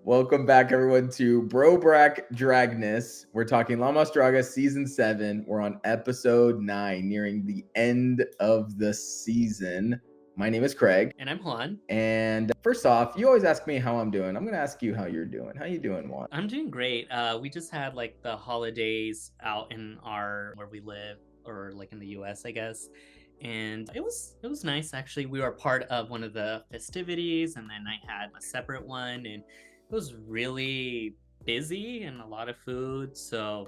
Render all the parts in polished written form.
Welcome back, everyone, to Bro Brack Dragness. We're talking Draga Season 7. We're on Episode 9, nearing the end of the season. My name is Craig. And I'm Juan. And first off, you always ask me how I'm doing. I'm going to ask you how you're doing. How you doing, Juan? I'm doing great. We just had like the holidays out in where we live, or like in the US, I guess. And it was nice actually. We were part of one of the festivities, and then I had a separate one, and it was really busy and a lot of food. So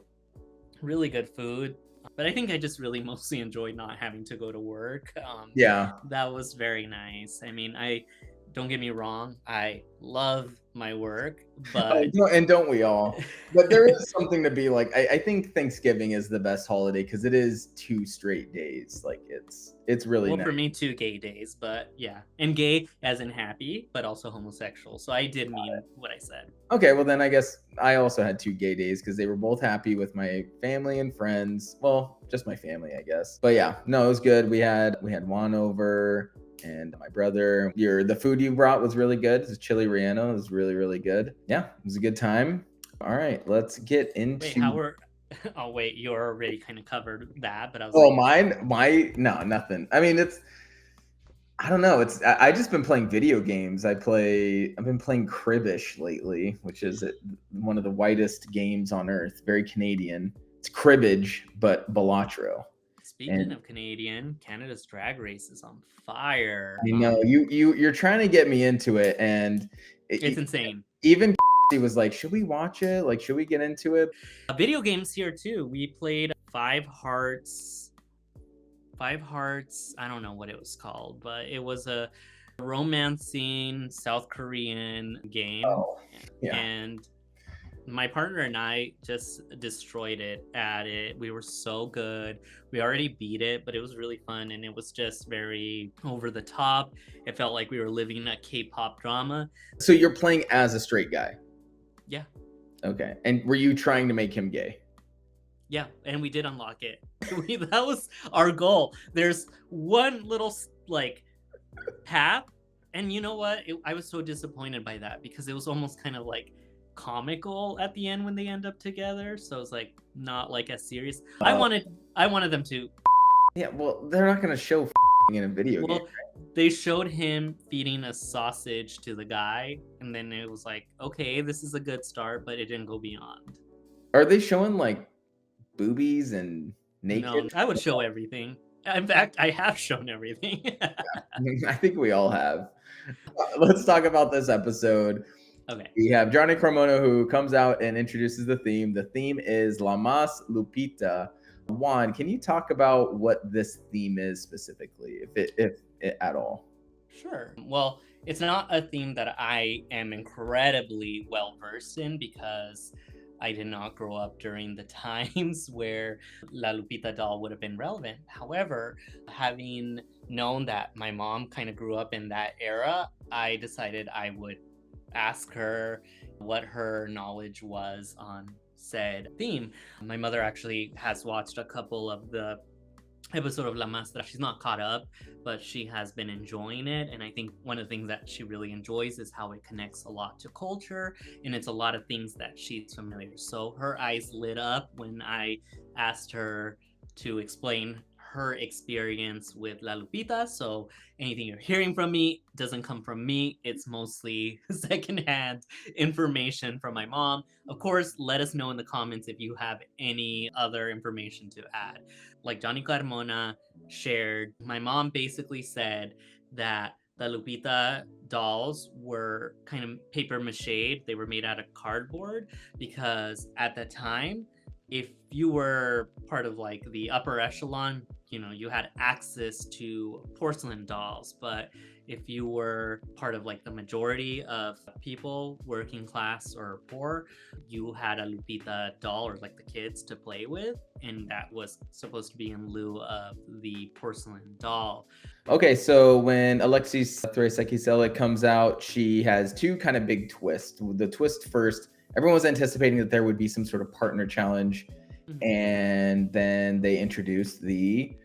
really good food. But I think I just really mostly enjoyed not having to go to work. Yeah. That was very nice. I mean, I don't get me wrong, I love my work, but And don't we all? But there is something to be like. I think Thanksgiving is the best holiday because it is 2 straight days. Like it's really well, nice. for me, 2 gay days, but yeah, and gay as in happy, but also homosexual. So I did mean what I said. Okay, well then I guess I also had 2 gay days because they were both happy with my family and friends. Well, just my family, I guess. But yeah, no, it was good. We had Juan over and my brother. The food you brought was really good. It's chili relleno. It was really, really good. Yeah, it was a good time. All right, let's get into. Wait, how were? Oh wait, you already kind of covered that, but I was Oh, like, no, nothing. I mean, I don't know. I just been playing video games. I've been playing Cribbish lately, which is one of the whitest games on earth. Very Canadian. It's cribbage, but Balatro. Speaking of Canadian, Canada's Drag Race is on fire. You know, you're trying to get me into it, and it's insane. Even he was like, "Should we watch it? Like, should we get into it?" Video games here too. We played Five Hearts. I don't know what it was called, but it was a romancing South Korean game. Oh, yeah. And my partner and I just destroyed it at it. We were so good. We already beat it, but it was really fun, and it was just very over the top. It felt like we were living a K-pop drama. So you're playing as a straight guy? Yeah. Okay. And were you trying to make him gay? Yeah, and we did unlock it. That was our goal. There's one little like path, and you know what? I was so disappointed by that because it was almost kind of like comical at the end when they end up together. So it's like not like as serious. I wanted them to. Yeah, well, they're not gonna show in a video game. Right? They showed him feeding a sausage to the guy, and then it was like, okay, this is a good start, but it didn't go beyond. Are they showing like boobies and naked? No, I would show everything. In fact, I have shown everything. I think we all have. Let's talk about this episode. Okay. We have Johnny Carmona who comes out and introduces the theme. The theme is La Mas Lupita. Juan, can you talk about what this theme is specifically, if at all? Sure. Well, it's not a theme that I am incredibly well versed in because I did not grow up during the times where La Lupita doll would have been relevant. However, having known that my mom kind of grew up in that era, I decided I would ask her what her knowledge was on said theme. My mother actually has watched a couple of the episode of La Mastra. She's not caught up, but she has been enjoying it, and I think one of the things that she really enjoys is how it connects a lot to culture, and it's a lot of things that she's familiar. So her eyes lit up when I asked her to explain her experience with La Lupita. So anything you're hearing from me doesn't come from me. It's mostly secondhand information from my mom. Of course, let us know in the comments if you have any other information to add. Like Johnny Carmona shared, my mom basically said that the Lupita dolls were kind of paper mache. They were made out of cardboard because at the time, if you were part of like the upper echelon, you had access to porcelain dolls. But if you were part of like the majority of people, working class or poor, you had a Lupita doll or like the kids to play with, and that was supposed to be in lieu of the porcelain doll. Okay, so when Alexis Thrasekisela comes out, she has 2 kind of big twists. The twist first, everyone was anticipating that there would be some sort of partner challenge, and then they introduced the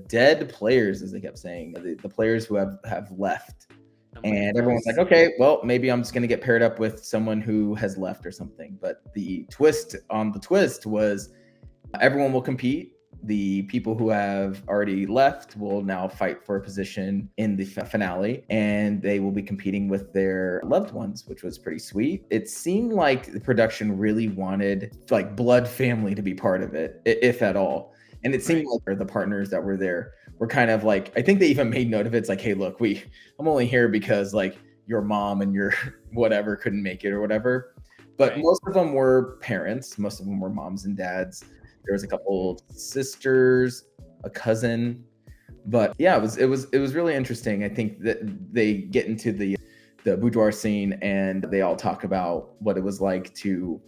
dead players, as they kept saying, the players who have left. Somebody And everyone's like, close. okay, well, maybe I'm just gonna get paired up with someone who has left or something. But the twist on the twist was everyone will compete. The people who have already left will now fight for a position in the finale, and they will be competing with their loved ones, which was pretty sweet. It seemed like the production really wanted like blood family to be part of it, if at all. And it seemed Right. like the partners that were there were kind of like, I think they even made note of it. It's like, hey, look, I'm only here because like your mom and your whatever couldn't make it or whatever. But Right. most of them were parents. Most of them were moms and dads. There was a couple sisters, a cousin, but yeah, it was really interesting. I think that they get into the boudoir scene and they all talk about what it was like to,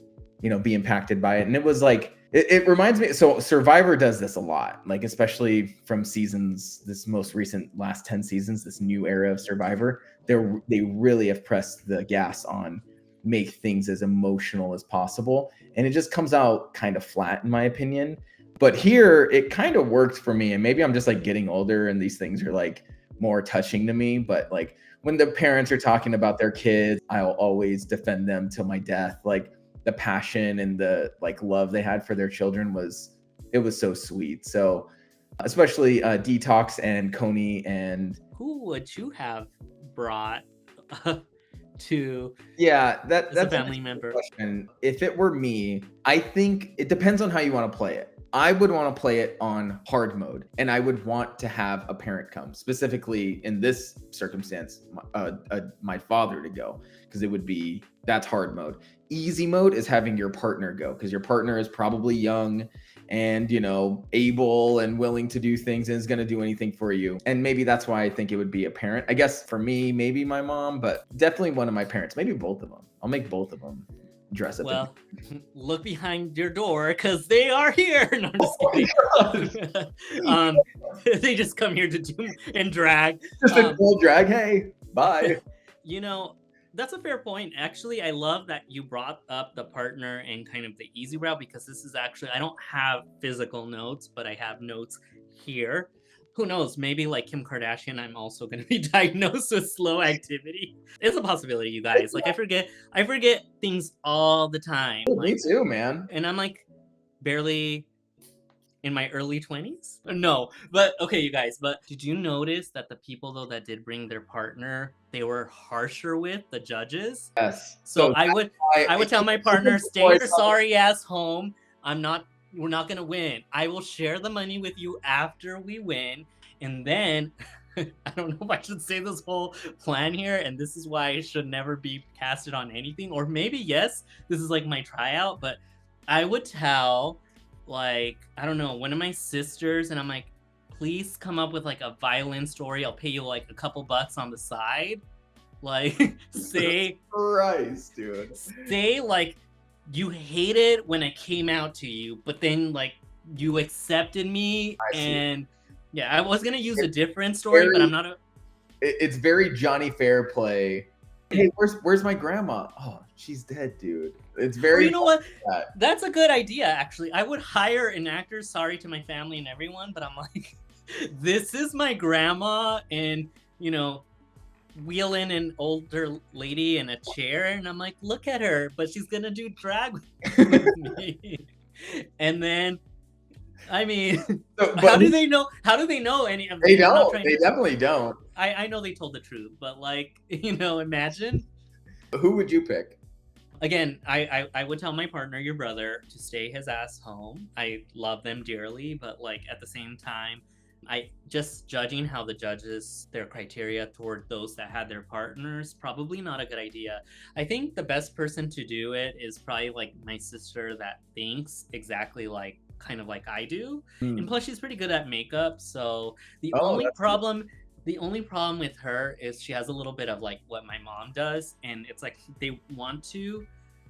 be impacted by it. And it was like it reminds me. So Survivor does this a lot, like especially from seasons, this most recent last 10 seasons, this new era of Survivor. They really have pressed the gas on make things as emotional as possible, and it just comes out kind of flat in my opinion. But here it kind of worked for me, and maybe I'm just like getting older and these things are like more touching to me. But like when the parents are talking about their kids, I'll always defend them till my death. Like the passion and the like love they had for their children was so sweet. So especially Detox and Coney. And Who would you have brought to yeah, as a that's an family interesting member? question. If it were me, I think it depends on how you want to play it. I would want to play it on hard mode, and I would want to have a parent come. Specifically in this circumstance, my father to go, because that's hard mode. Easy mode is having your partner go, because your partner is probably young and able and willing to do things and is going to do anything for you. And maybe that's why I think it would be a parent. I guess for me, maybe my mom, but definitely one of my parents, maybe both of them. I'll make both of them dress up in. Well, look behind your door because they are here. No, I'm just Oh my kidding. God. um, they just come here to do and drag. Just a Um, cool drag. Hey, bye. you know, that's a fair point. Actually, I love that you brought up the partner and kind of the easy route because this is actually, I don't have physical notes, but I have notes here. Who knows? Maybe like Kim Kardashian, I'm also going to be diagnosed with slow activity. It's a possibility, you guys. Like I forget things all the time. Me Like, too, man. and I'm like barely in my early 20s? No, but okay, you guys. But did you notice that the people though that did bring their partner, they were harsher with the judges? Yes. So So I would tell my partner, stay your sorry ass home. We're not gonna win. I will share the money with you after we win. And then I don't know if I should say this whole plan here, and this is why I should never be casted on anything. Or maybe yes, this is like my tryout, but I would tell like, I don't know, one of my sisters, and I'm like, please come up with like a violin story. I'll pay you like a couple bucks on the side. Like say Christ, dude. say like you hated when I came out to you, but then like you accepted me. I see. And yeah, I was gonna use a different story, Very, but I'm not a it's very Johnny Fairplay. Hey, where's my grandma? Oh, she's dead, dude. It's Or very you know what? that. That's a good idea, actually. I would hire an actor, sorry to my family and everyone, but I'm like, this is my grandma, and wheel in an older lady in a chair, and I'm like, look at her, but she's gonna do drag with me. And then, I mean, So, how but do they know? How do they know any of they this? I'm not don't. trying They to. definitely don't. I know they told the truth, but like, imagine. Who would you pick? Again, I would tell my partner, your brother, to stay his ass home. I love them dearly, but like at the same time, I just judging how the judges their criteria toward those that had their partners, probably not a good idea. I think the best person to do it is probably like my sister that thinks exactly like kind of like I do. And plus she's pretty good at makeup, so Oh, that's cool. the only problem with her is she has a little bit of like what my mom does, and it's like they want to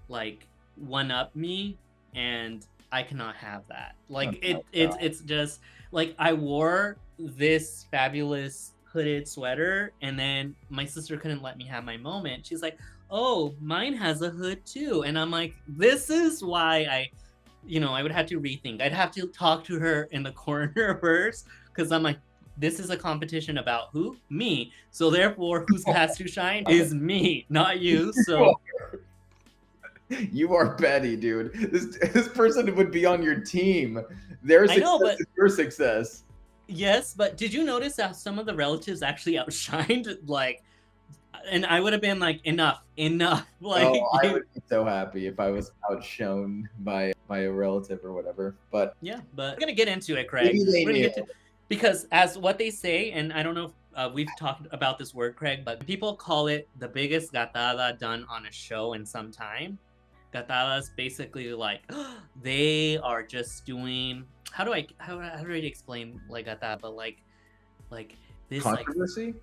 like one up me, and I cannot have that. Like Oh, no. it's just like I wore this fabulous hooded sweater, and then my sister couldn't let me have my moment. She's like, "Oh, mine has a hood too," and I'm like, "This is why I would have to rethink. I'd have to talk to her in the corner first, because I'm like, this is a competition about who? Me. So therefore, who's has to shine is me, not you. So You are petty, dude. This person would be on your team. Their I know, success but is your success. yes, but did you notice that some of the relatives actually outshined? Like, and I would have been like, enough. Like, Oh, I would be so happy if I was outshone by a relative or whatever. But yeah, but we're gonna get into it, Craig. maybe they We're gonna knew. get to because as what they say, and I don't know if we've talked about this word, Craig, but people call it the biggest gatada done on a show in some time. Gatadas basically like they are just doing. How do I explain like gatada? But like this like Controversy?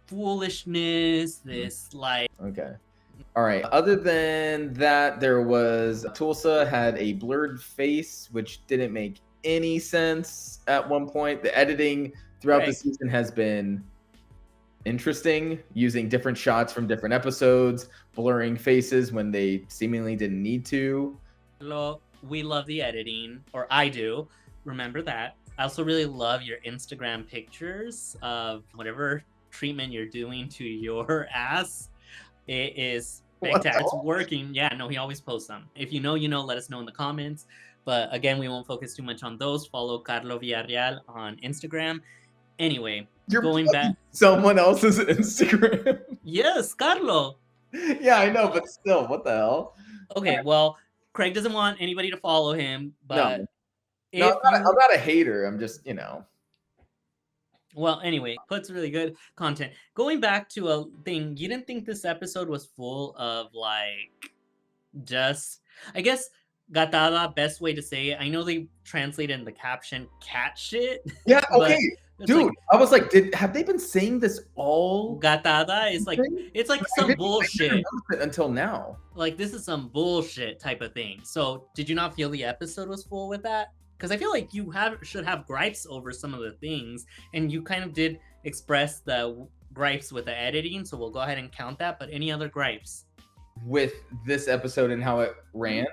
foolishness, this like Okay. All right. Other than that, there was Tulsa had a blurred face, which didn't make any sense at one point. The editing throughout the Right. season has been interesting, using different shots from different episodes, blurring faces when they seemingly didn't need to. We love the editing, or I do. Remember that. I also really love your Instagram pictures of whatever treatment you're doing to your ass. It is spectacular. It's working. Yeah, no, he always posts them. If you know, you know, let us know in the comments. But again, we won't focus too much on those. Follow Carlo Villarreal on Instagram. Anyway, You're going plugging back. someone else's Instagram. Yes, Carlo. Yeah, I know, but still, what the hell? Okay, well, Craig doesn't want anybody to follow him, but No, if I'm not a hater. I'm just, well, anyway, puts really good content. Going back to a thing, you didn't think this episode was full of like just, I guess, gatada, best way to say it. I know they translated in the caption cat shit. Yeah, okay. It's Dude, like, I was like, have they been saying this all? gatada is like, it's like I some didn't bullshit. notice it until now. Like, this is some bullshit type of thing. So, did you not feel the episode was full with that? Because I feel like you should have gripes over some of the things, and you kind of did express the gripes with the editing. So we'll go ahead and count that. But any other gripes? With this episode and how it ran?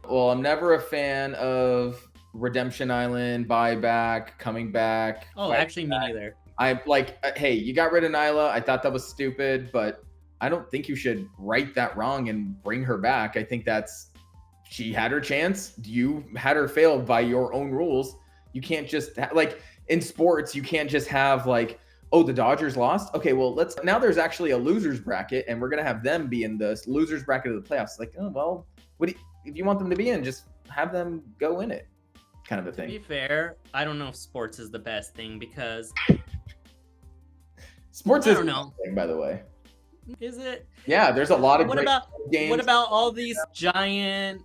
Well, I'm never a fan of Redemption Island, buyback, coming back. Oh, actually, me neither. I like, hey, you got rid of Nyla. I thought that was stupid, but I don't think you should right that wrong and bring her back. I think she had her chance. You had her fail by your own rules. You can't just like in sports, you can't just have like, oh, the Dodgers lost. Okay, well, now there's actually a losers bracket, and we're gonna have them be in the losers bracket of the playoffs. Like, oh well, if you want them to be in, just have them go in it, kind of a thing. To be fair, I don't know if sports is the best thing because sports I don't know. Thing, by the way. Is it? Yeah, there's a lot of What great about games. What about all these giant,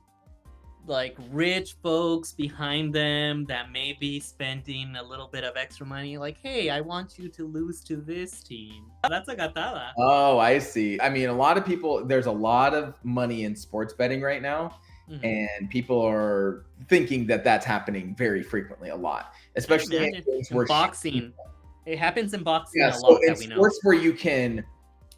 like rich folks behind them that may be spending a little bit of extra money? Like, hey, I want you to lose to this team. That's a gatada. Oh, I see. I mean, a lot of people. There's a lot of money in sports betting right now. Mhm. And people are thinking that that's happening very frequently, a lot, especially in boxing. It happens in boxing a lot in that we know. Sports where you can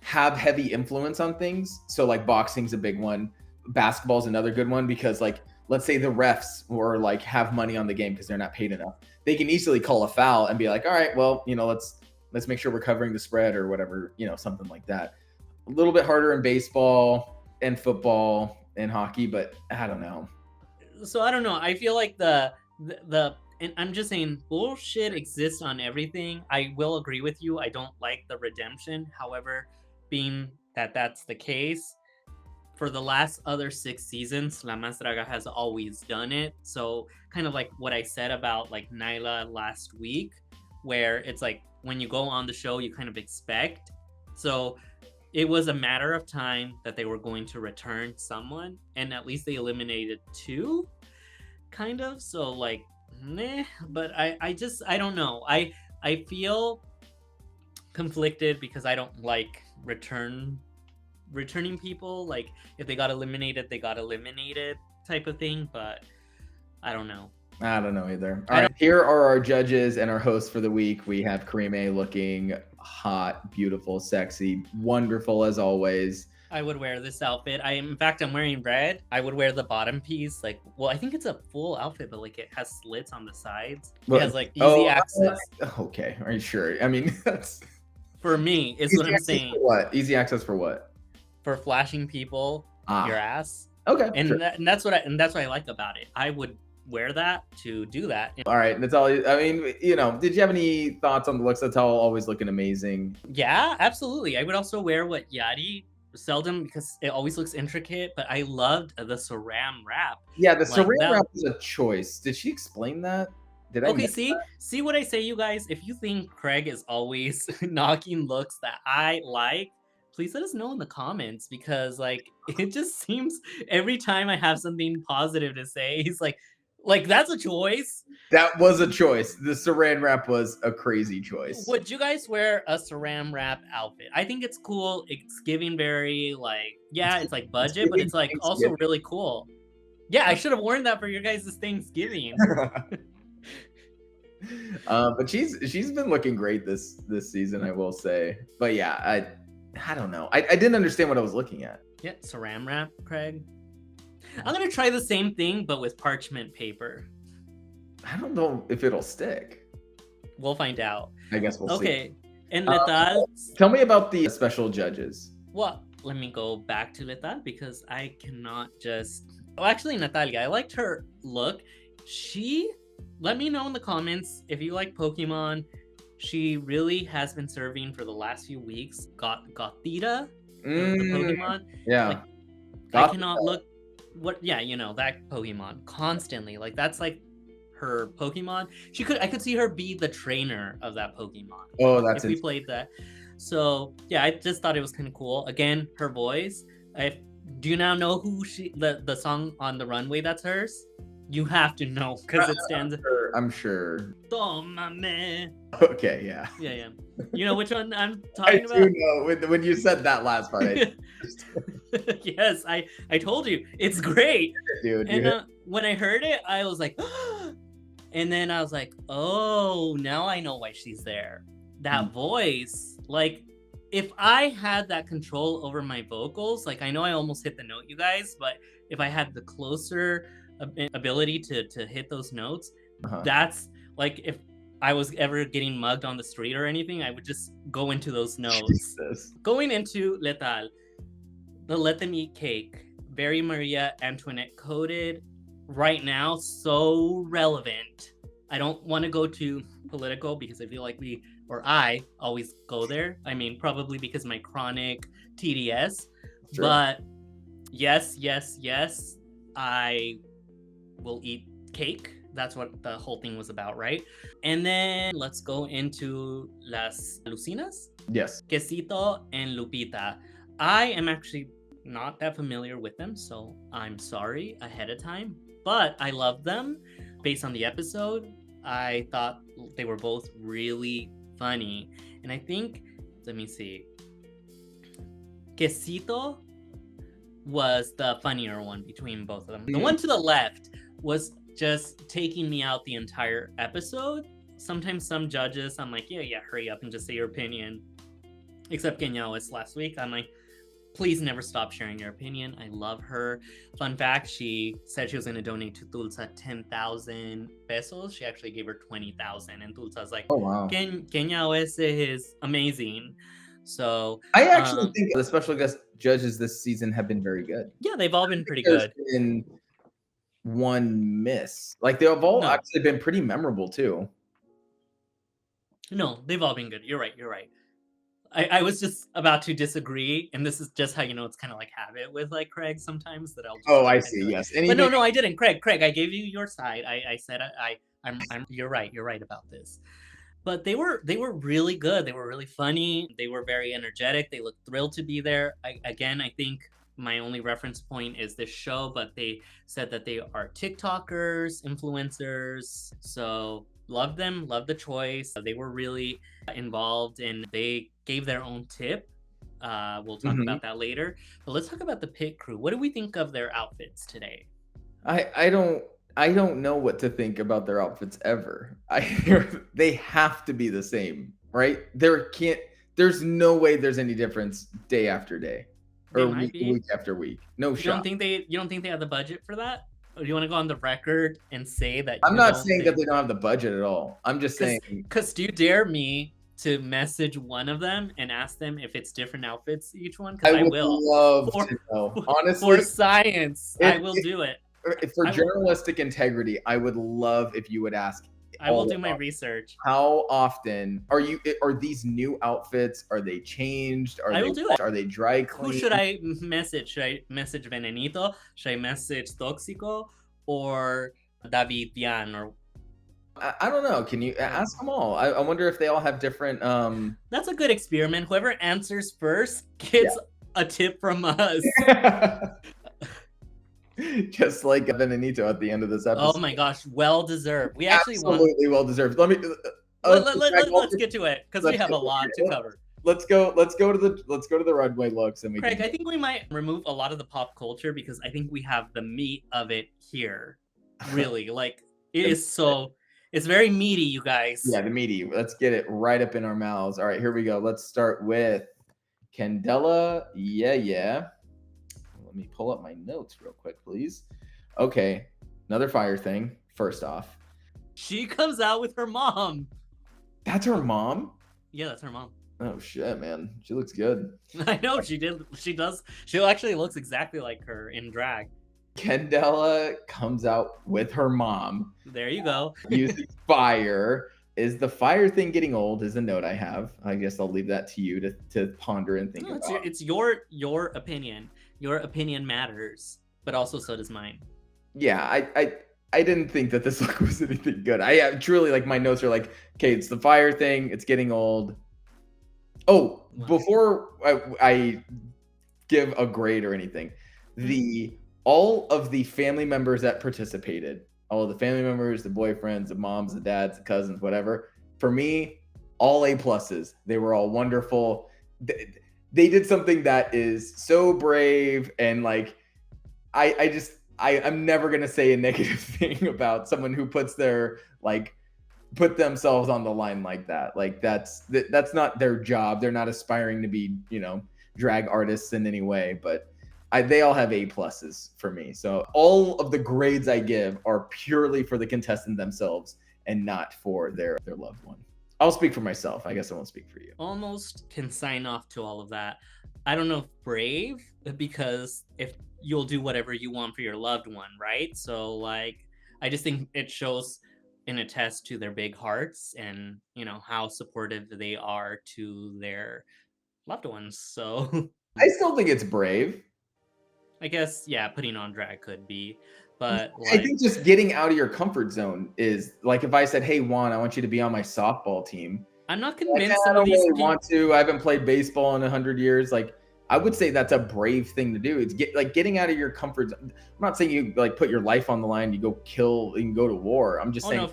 have heavy influence on things. So like boxing's a big one. Basketball's another good one because like, let's say the refs or like have money on the game because they're not paid enough. They can easily call a foul and be like, all right, well, let's make sure we're covering the spread or whatever, something like that. A little bit harder in baseball and football and hockey, but I don't know. So I don't know. I feel like the and I'm just saying bullshit exists on everything. I will agree with you. I don't like the redemption. However, being that that's the case, for the last other 6 seasons, La Más Draga has always done it. So kind of like what I said about like Nyla last week, where it's like when you go on the show, you kind of expect. So it was a matter of time that they were going to return someone, and at least they eliminated 2, kind of. So like, meh. But I don't know. I feel conflicted because I don't like returning people. Like if they got eliminated, they got eliminated type of thing. But I don't know. I don't know either. All right, here are our judges and our hosts for the week. We have Karime looking hot, beautiful, sexy, wonderful as always. I would wear this outfit. In fact, I'm wearing red. I would wear the bottom piece. Like, well, I think it's a full outfit, but like it has slits on the sides. It But has like easy access. okay. Are you sure? I mean, that's For me, is what easy I'm access saying. for what? Easy access for what? For flashing people your ass. Okay. And, Sure. and that's what I like about it. I would wear that to do that. All right, Natalia. I mean, you know, did you have any thoughts on the looks? Natalia always looking amazing. Yeah, absolutely. I would also wear what Yari seldom because it always looks intricate, but I loved the saran wrap. Yeah, the Like saran that. wrap was a choice. Did she explain that? Did I Okay, miss that? see what I say, you guys? If you think Craig is always knocking looks that I like, please let us know in the comments because like it just seems every time I have something positive to say, he's like that's a choice. That was a choice. The saran wrap was a crazy choice. Would you guys wear a saran wrap outfit? I think it's cool. It's giving very like it's like budget, but it's like also Thanksgiving. really cool. Yeah, I should have worn that for your guys' Thanksgiving. But she's been looking great this season, I will say. But yeah, I don't know. I didn't understand what I was looking at. Yeah, saran wrap, Craig. I'm gonna try the same thing, but with parchment paper. I don't know if it'll stick. We'll find out. I guess we'll see. Okay, and Letal. Tell me about the special judges. Well, let me go back to Letal because I cannot just. Oh, actually, Natalia, I liked her look. Let me know in the comments if you like Pokemon. She really has been serving for the last few weeks. Gothita, the Pokemon. Yeah. Like, I cannot look. Yeah, you know that Pokemon constantly. Like that's like her Pokemon. I could see her be the trainer of that Pokemon. Oh, that's if we played that. So yeah, I just thought it was kind of cool. Again, her voice. Do you now know who the song on the runway that's hers? You have to know because it stands. I'm sure. Tómame. Okay, yeah. Yeah. You know which one I'm I talking about? do know when you said that last part. Yes, I told you it's great, dude. And when I heard it, I was like, and then I was like, oh, now I know why she's there. That voice, like, if I had that control over my vocals, like I know I almost hit the note, you guys, but if I had the closer ability to hit those notes, that's like if I was ever getting mugged on the street or anything, I would just go into those notes. Jesus. Going into Letal, the Let Them Eat Cake, very Maria Antoinette coded. Right now, so relevant. I don't want to go too political because I feel like I always go there. I mean, probably because my chronic TDS. Sure. But yes, I will eat cake. That's what the whole thing was about, right? And then let's go into Las Lucinas. Yes. Quesito and Lupita. I am actually not that familiar with them, so I'm sorry ahead of time. But I love them. Based on the episode, I thought they were both really funny. And I think, let me see. Quesito was the funnier one between both of them. The one to the left was just taking me out the entire episode. Sometimes some judges, I'm like, yeah, hurry up and just say your opinion. Except Genialis last week, I'm like, please never stop sharing your opinion. I love her. Fun fact, she said she was going to donate to Tulsa 10,000 pesos. She actually gave her 20,000. And Tulsa's like, oh, wow. Genialis is amazing. So I actually think the special guest judges this season have been very good. Yeah, they've all been pretty good. Been one miss. Like they've all actually been pretty memorable too. No, they've all been good. You're right. I was just about to disagree, and this is just how you know it's kind of like habit with like Craig sometimes that I'll. Just I see. Yes, but no, I didn't. Craig, I gave you your side. I said I'm. You're right. You're right about this. But they were really good. They were really funny. They were very energetic. They looked thrilled to be there. I think my only reference point is this show, but they said that they are TikTokers, influencers. So love them, love the choice. They were really involved and they gave their own tip. We'll talk about that later. But let's talk about the pit crew. What do we think of their outfits today? I don't know what to think about their outfits ever. They have to be the same, right? There's no way there's any difference day after day. They or might be. week after week. No You don't shot. think they have the budget for that? Or do you want to go on the record and say that I'm you not don't saying that think? they don't have the budget at all. I'm just saying, Because do you dare me to message one of them and ask them if it's different outfits each one? Because I I would will. love For to know. for Honestly, science, I if, will if, do it. for I will journalistic integrity, I would love if you would ask I will all do of my them. research. How often are these new outfits? Are they changed? I will do it. Are they dry Who cleaned? should I message? Should I message Venenito? Should I message Toxico or David Yan? Or I don't know. Can you ask them all? I wonder if they all have different. that's a good experiment. Whoever answers first gets a tip from us. Just like Benedito at the end of this episode. Oh my gosh, well deserved. We actually Absolutely well deserved. Let me. let's get to it because we have a lot to cover. Let's go to the runway looks and we. Craig, I think we might remove a lot of the pop culture because I think we have the meat of it here. Really, like it is so. It's very meaty, you guys. Yeah, the meaty. Let's get it right up in our mouths. All right, here we go. Let's start with Candela. Yeah. Let me pull up my notes real quick, please. Okay, another fire thing. First off, she comes out with her mom. That's her mom? Yeah, that's her mom. Oh shit, man. She looks good. I know she did. She does. She actually looks exactly like her in drag. Candela comes out with her mom. There you go. Using fire. Is the fire thing getting old? Is a note I have. I guess I'll leave that to you to ponder and think about. It's your opinion. Your opinion matters, but also so does mine. Yeah, I didn't think that this look was anything good. I truly, like, my notes are like, okay, it's the fire thing. It's getting old. Oh, wow. Before I give a grade or anything, all of the family members that participated, all of the family members, the boyfriends, the moms, the dads, the cousins, whatever, for me, all A pluses. They were all wonderful. They did something that is so brave, and like I'm never gonna say a negative thing about someone who put themselves on the line like that. Like that's not their job. They're not aspiring to be, drag artists in any way, but they all have A pluses for me. So all of the grades I give are purely for the contestant themselves and not for their loved one. I'll speak for myself. I guess I won't speak for you. Almost can sign off to all of that. I don't know if brave, because if you'll do whatever you want for your loved one, right? So like, I just think it shows and attests to their big hearts and, how supportive they are to their loved ones. So I still think it's brave. I guess, yeah, putting on drag could be. But I think just getting out of your comfort zone is like, if I said, hey, Juan, I want you to be on my softball team. I'm not convinced I don't really want to. I haven't played baseball in 100 years. Like, I would say that's a brave thing to do. It's getting out of your comfort zone. I'm not saying you like put your life on the line, you go kill, you can go to war. I'm just saying. No, if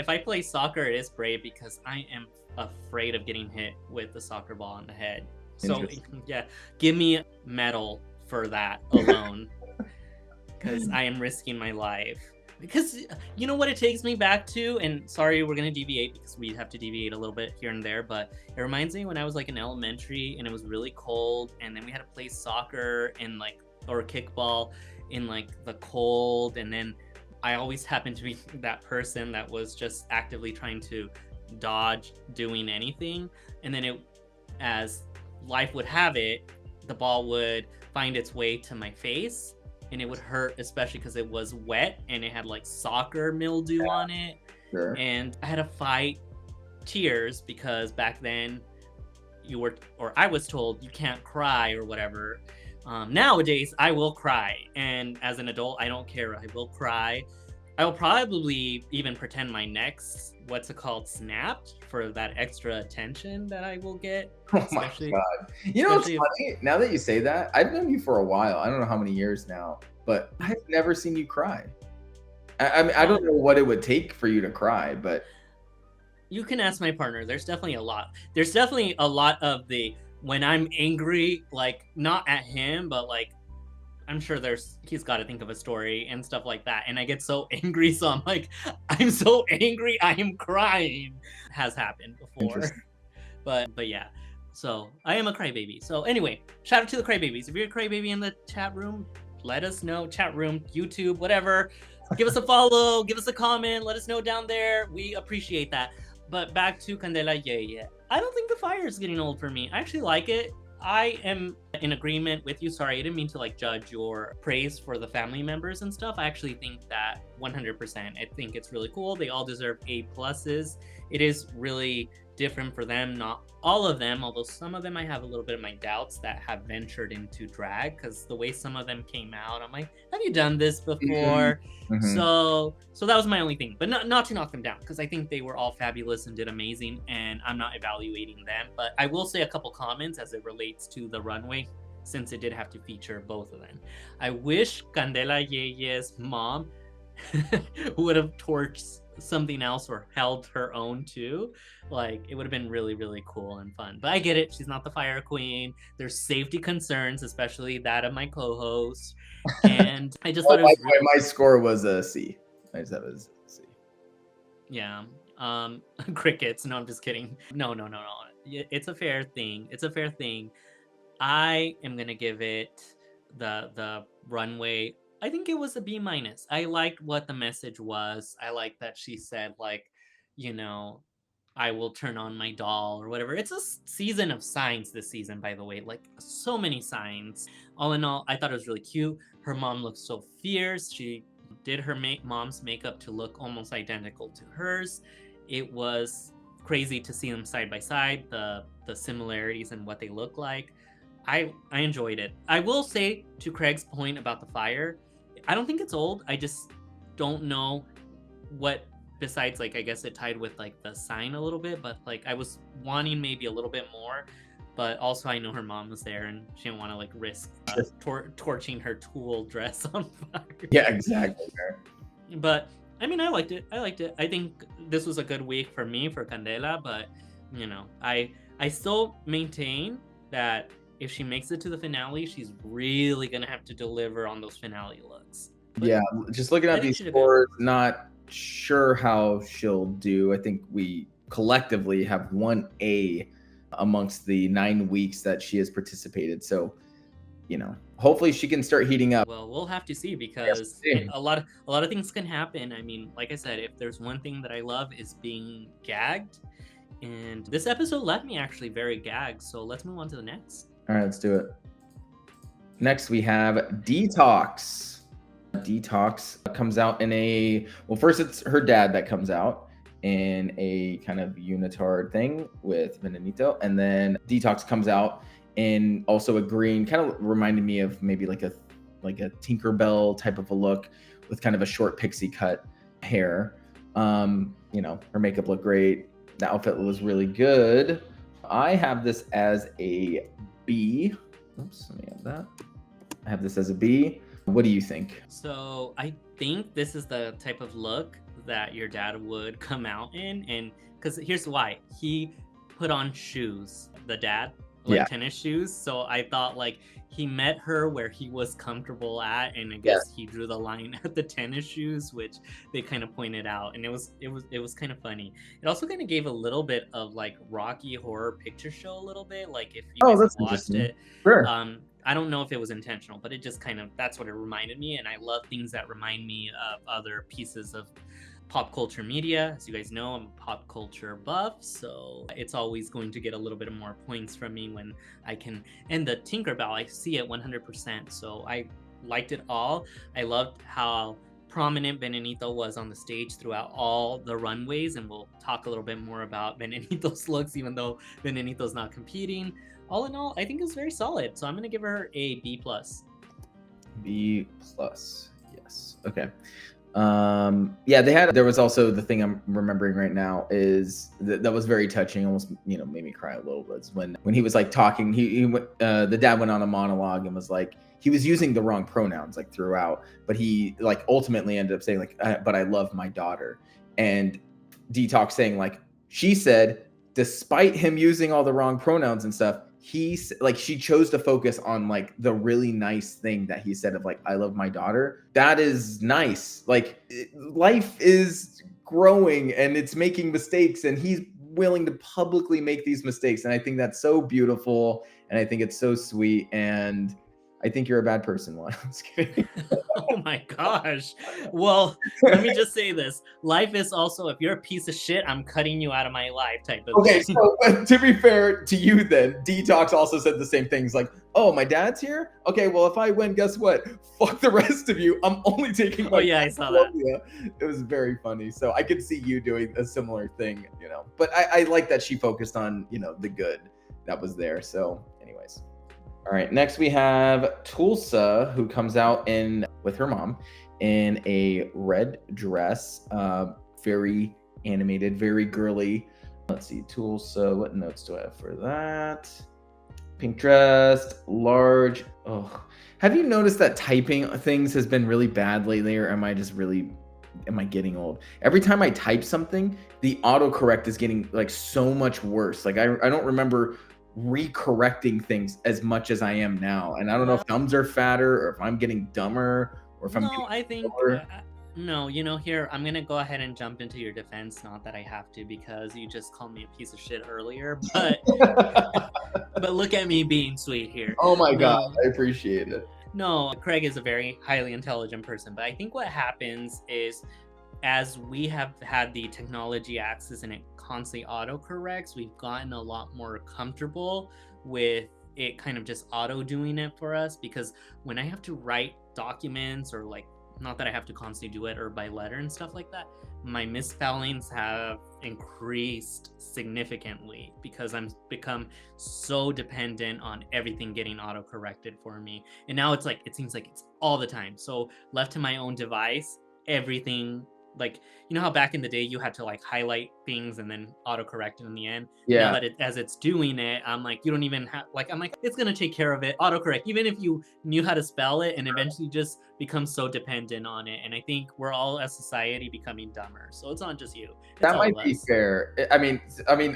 I play soccer, it is brave because I am afraid of getting hit with the soccer ball on the head. So yeah, give me medal for that alone. Because I am risking my life. Because you know what it takes me back to? And sorry, we're going to deviate because we have to deviate a little bit here and there. But it reminds me when I was like in elementary and it was really cold. And then we had to play soccer and or kickball in like the cold. And then I always happened to be that person that was just actively trying to dodge doing anything. And then as life would have it, the ball would find its way to my face. And it would hurt, especially because it was wet and it had like soccer mildew on it. Sure. And I had to fight tears because back then I was told you can't cry or whatever. Nowadays, I will cry. And as an adult, I don't care. I will cry. I will probably even pretend my neck's, snapped for that extra attention that I will get. Oh my God. You know what's funny? Now that you say that, I've known you for a while. I don't know how many years now, but I've never seen you cry. I mean, I don't know what it would take for you to cry, but... You can ask my partner. There's definitely a lot. There's definitely a lot of when I'm angry, like, not at him, but like, I'm sure he's got to think of a story and stuff like that. And I get so angry. So I'm like, I'm so angry. I am crying. Has happened before. But yeah, So I am a crybaby. So anyway, shout out to the crybabies. If you're a crybaby in the chat room, let us know. Chat room, YouTube, whatever. Give us a follow, give us a comment, let us know down there. We appreciate that. But back to Candela Yeye. I don't think the fire is getting old for me. I actually like it. I am in agreement with you. Sorry, I didn't mean to like judge your praise for the family members and stuff. I actually think that 100%. I think it's really cool. They all deserve A pluses. It is really different for them, not all of them, although some of them I have a little bit of my doubts that have ventured into drag, because the way some of them came out, I'm like, have you done this before? Mhm. So that was my only thing, but not to knock them down, because I think they were all fabulous and did amazing, and I'm not evaluating them. But I will say a couple comments as it relates to the runway, since it did have to feature both of them. I wish Candela Yeye's mom would have torched something else or held her own too. Like, it would have been really, really cool and fun. But I get it, she's not the fire queen. There's safety concerns, especially that of my co-host. And I just thought it was really... my score was a C. I just have a C. Yeah. Crickets. No, I'm just kidding. No. It's a fair thing. I am gonna give it the runway. I think it was a B minus. I liked what the message was. I liked that she said, like, I will turn on my doll or whatever. It's a season of signs this season, by the way. Like, so many signs. All in all, I thought it was really cute. Her mom looked so fierce. She did her mom's makeup to look almost identical to hers. It was crazy to see them side by side, the similarities and what they look like. I enjoyed it. I will say, to Craig's point about the fire, I don't think it's old. I just don't know what, besides, like, I guess it tied with like the sign a little bit, but like I was wanting maybe a little bit more. But also I know her mom was there and she didn't want to like risk torching her tulle dress on fire. Yeah, exactly. But I mean, I liked it. I think this was a good week for me, for Candela, but I still maintain that if she makes it to the finale, she's really gonna have to deliver on those finale looks. But yeah, just looking at these scores, not sure how she'll do. I think we collectively have 1A amongst the 9 weeks that she has participated. So, hopefully she can start heating up. Well, we'll have to see, because a lot of things can happen. I mean, like I said, if there's one thing that I love is being gagged, and this episode left me actually very gagged. So let's move on to the next. All right, let's do it. Next, we have Detox. Detox comes out in first it's her dad that comes out in a kind of unitard thing with Venenito, and then Detox comes out in also a green, kind of reminded me of maybe like a Tinkerbell type of a look with kind of a short pixie cut hair. Her makeup looked great. The outfit was really good. I have this as a B. Oops, let me have that. I have this as a B. What do you think? So I think this is the type of look that your dad would come out in, and because here's why. He put on shoes, the dad, like tennis shoes. So I thought like he met her where he was comfortable at, and I guess he drew the line at the tennis shoes, which they kind of pointed out, and it was kind of funny. It also kind of gave a little bit of like Rocky Horror Picture Show a little bit, like if you guys watched it. Sure. I don't know if it was intentional, but it just kind of, that's what it reminded me, and I love things that remind me of other pieces of pop culture media. As you guys know, I'm a pop culture buff, so it's always going to get a little bit of more points from me when I can. And the Tinkerbell, I see it 100%, so I liked it all. I loved how prominent Venenito was on the stage throughout all the runways, and we'll talk a little bit more about Venenito's looks, even though Venenito's not competing. All in all, I think it was very solid, so I'm gonna give her a B+. B+, yes. Okay. There was also the thing I'm remembering right now is that was very touching, almost made me cry a little bit, when he was like talking. The dad went on a monologue and was like, he was using the wrong pronouns like throughout, but he like ultimately ended up saying like, but I love my daughter. And Detox saying like, she said, despite him using all the wrong pronouns and stuff, she chose to focus on like the really nice thing that he said of like, I love my daughter. That is nice. Like, life is growing and it's making mistakes, and he's willing to publicly make these mistakes. And I think that's so beautiful. And I think it's so sweet. And I think you're a bad person, Juan. I'm just kidding. Oh my gosh. Well, let me just say this. Life is also, if you're a piece of shit, I'm cutting you out of my life type of Okay, thing. so to be fair to you then, Detox also said the same things like, oh, my dad's here? Okay, well, if I win, guess what? Fuck the rest of you. I'm only taking my Oh yeah, I saw that. It was very funny. So I could see you doing a similar thing, you know. But I like that she focused on, you know, the good that was there. So anyways. All right, next we have Tulsa, who comes out in with her mom in a red dress, very animated, very girly. Let's see, Tulsa, what notes do I have for that? Pink dress, large. Oh, have you noticed that typing things has been really bad lately, or am I getting old? Every time I type something, the autocorrect is getting like so much worse. Like I don't remember recorrecting things as much as I am now. And I don't know if thumbs are fatter or if I'm getting dumber or if I'm No, I think no, here I'm gonna go ahead and jump into your defense. Not that I have to, because you just called me a piece of shit earlier, but but look at me being sweet here. Oh my God, I appreciate it. No, Craig is a very highly intelligent person, but I think what happens is, as we have had the technology access and it constantly autocorrects, we've gotten a lot more comfortable with it kind of just auto doing it for us. Because when I have to write documents, or like, not that I have to constantly do it, or by letter and stuff like that, my misspellings have increased significantly because I'm become so dependent on everything getting auto corrected for me. And now it's like, it seems like it's all the time. So left to my own device, everything, like, you know how back in the day you had to like highlight things and then autocorrect it in the end? Yeah. Now that as it's doing it, I'm like, you don't even have, like, I'm like, it's gonna take care of it, autocorrect, even if you knew how to spell it, and eventually just become so dependent on it. And I think we're all as society becoming dumber. So it's not just you. It's That all might of be us. fair. I mean,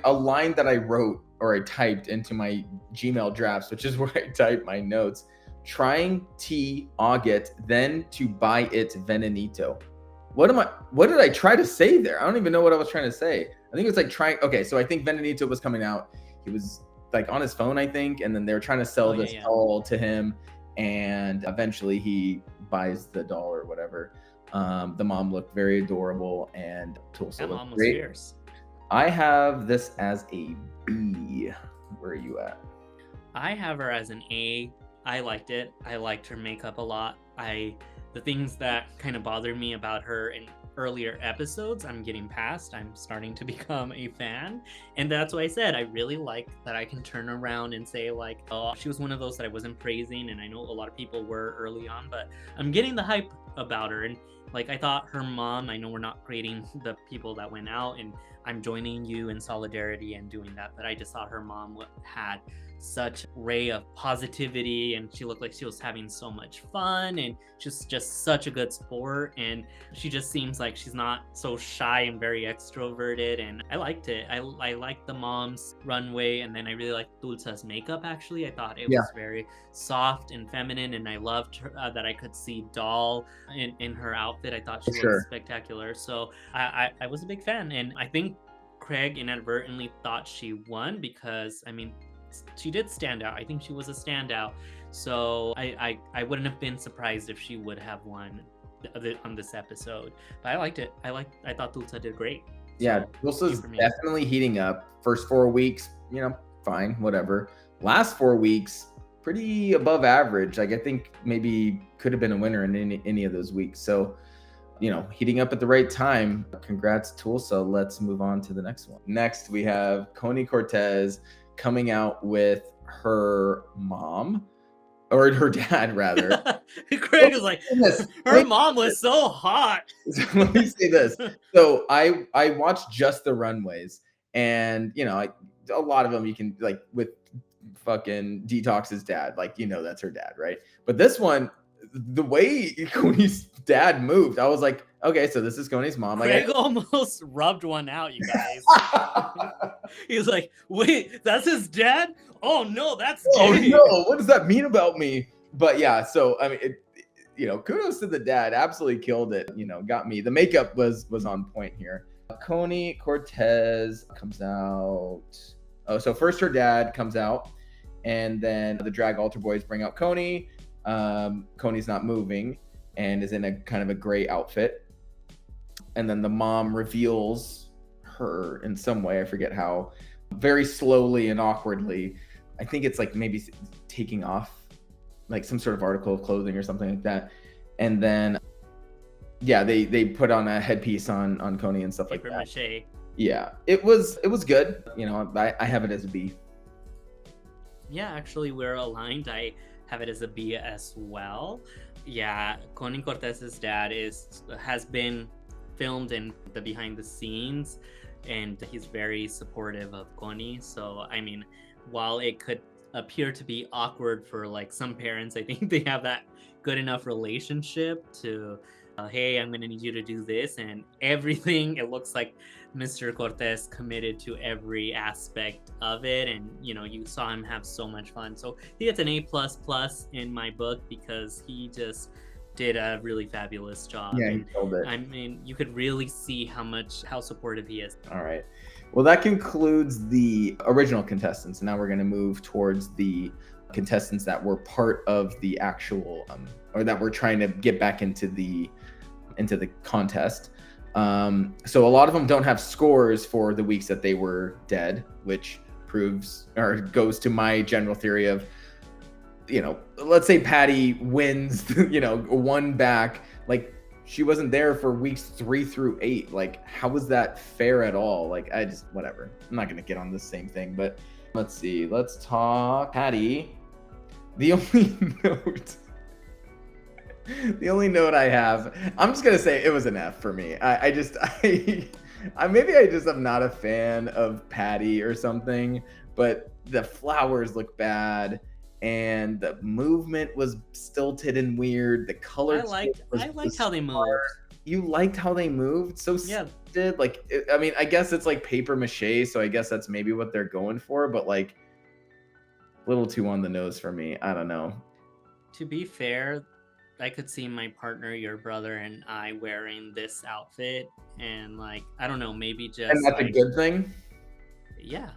a line that I wrote or I typed into my Gmail drafts, which is where I type my notes, trying T Auget, then to buy it Venenito. What did I try to say there? I don't even know what I was trying to say. I think it was like okay, so I think Venenito was coming out. He was like on his phone, I think, and then they were trying to sell this doll to him, and eventually he buys the doll or whatever. The mom looked very adorable, and Tulsa looked great. Fierce. I have this as a B. Where are you at? I have her as an A. I liked it. I liked her makeup a lot. The things that kind of bothered me about her in earlier episodes, I'm getting past. I'm starting to become a fan. And that's why I said I really like that I can turn around and say, like, oh, she was one of those that I wasn't praising, and I know a lot of people were early on, but I'm getting the hype about her. And like, I thought her mom, I know we're not grading the people that went out, and I'm joining you in solidarity and doing that, but I just thought her mom had such ray of positivity, and she looked like she was having so much fun, and just such a good sport. And she just seems like she's not so shy and very extroverted, and I liked it. I liked the mom's runway, and then I really liked Dulce's makeup. Actually, I thought it was very soft and feminine, and I loved her, that I could see doll in her outfit. I thought she looked spectacular. So I was a big fan, and I think Craig inadvertently thought she won because, I mean, she did stand out. I think she was a standout. So I wouldn't have been surprised if she would have won on this episode. But I liked it. I thought Dulce did great. Yeah, Dulce's definitely heating up. First 4 weeks, you know, fine, whatever. Last 4 weeks, pretty above average. Like, I think maybe could have been a winner in any of those weeks. So, you know, heating up at the right time. Congrats, Tulsa. Let's move on to the next one. Next, we have Coney Cortez coming out with her mom, or her dad rather. Craig is like, her mom was so hot. Let me say this. So I watched just the runways, and you know, a lot of them you can, like, with fucking Detox's dad, like, you know, that's her dad, right? But this one, the way Coney's dad moved, I was like, okay, so this is Coney's mom. Craig almost rubbed one out, you guys. He was like, wait, that's his dad? Oh no, that's gay. Oh no, what does that mean about me? But yeah, so I mean, you know, kudos to the dad, absolutely killed it. You know, got me. The makeup was on point here. Coney Cortez comes out. Oh, so first her dad comes out, and then the drag altar boys bring out Coney. Coney's not moving and is in a kind of a gray outfit. And then the mom reveals her in some way, I forget how, very slowly and awkwardly. I think it's like maybe taking off like some sort of article of clothing or something like that. And then yeah, they put on a headpiece on Coney and stuff Paper like that. mache. Yeah, it was good. I have it as a B. Yeah, actually, we're aligned. I have it as a B as well. Yeah, Connie Cortez's dad has been filmed in the behind the scenes, and he's very supportive of Connie. So, I mean, while it could appear to be awkward for like some parents, I think they have that good enough relationship to, hey, I'm gonna need you to do this, and everything. It looks like Mr. Cortez committed to every aspect of it, and you saw him have so much fun. So he gets an A++ in my book because he just did a really fabulous job. Yeah, he killed it. I mean, you could really see how supportive he is. All right. Well, that concludes the original contestants. Now we're going to move towards the contestants that were part of the actual, or that we're trying to get back into the contest. So a lot of them don't have scores for the weeks that they were dead, which proves or goes to my general theory of, let's say Patty wins, one back, like she wasn't there for weeks 3 through 8. Like, how was that fair at all? Like, whatever. I'm not going to get on the same thing, but let's see. Let's talk Patty. The only note I have, I'm just gonna say it was an F for me. Maybe I just am not a fan of Patty or something, but the flowers look bad and the movement was stilted and weird. The color I liked how they moved. You liked how they moved? So Yeah. I guess it's like paper mache, so I guess that's maybe what they're going for, but like a little too on the nose for me. I don't know. To be fair, I could see my partner, your brother, and I wearing this outfit, and like, I don't know, maybe just. And that's like, a good thing? Yeah.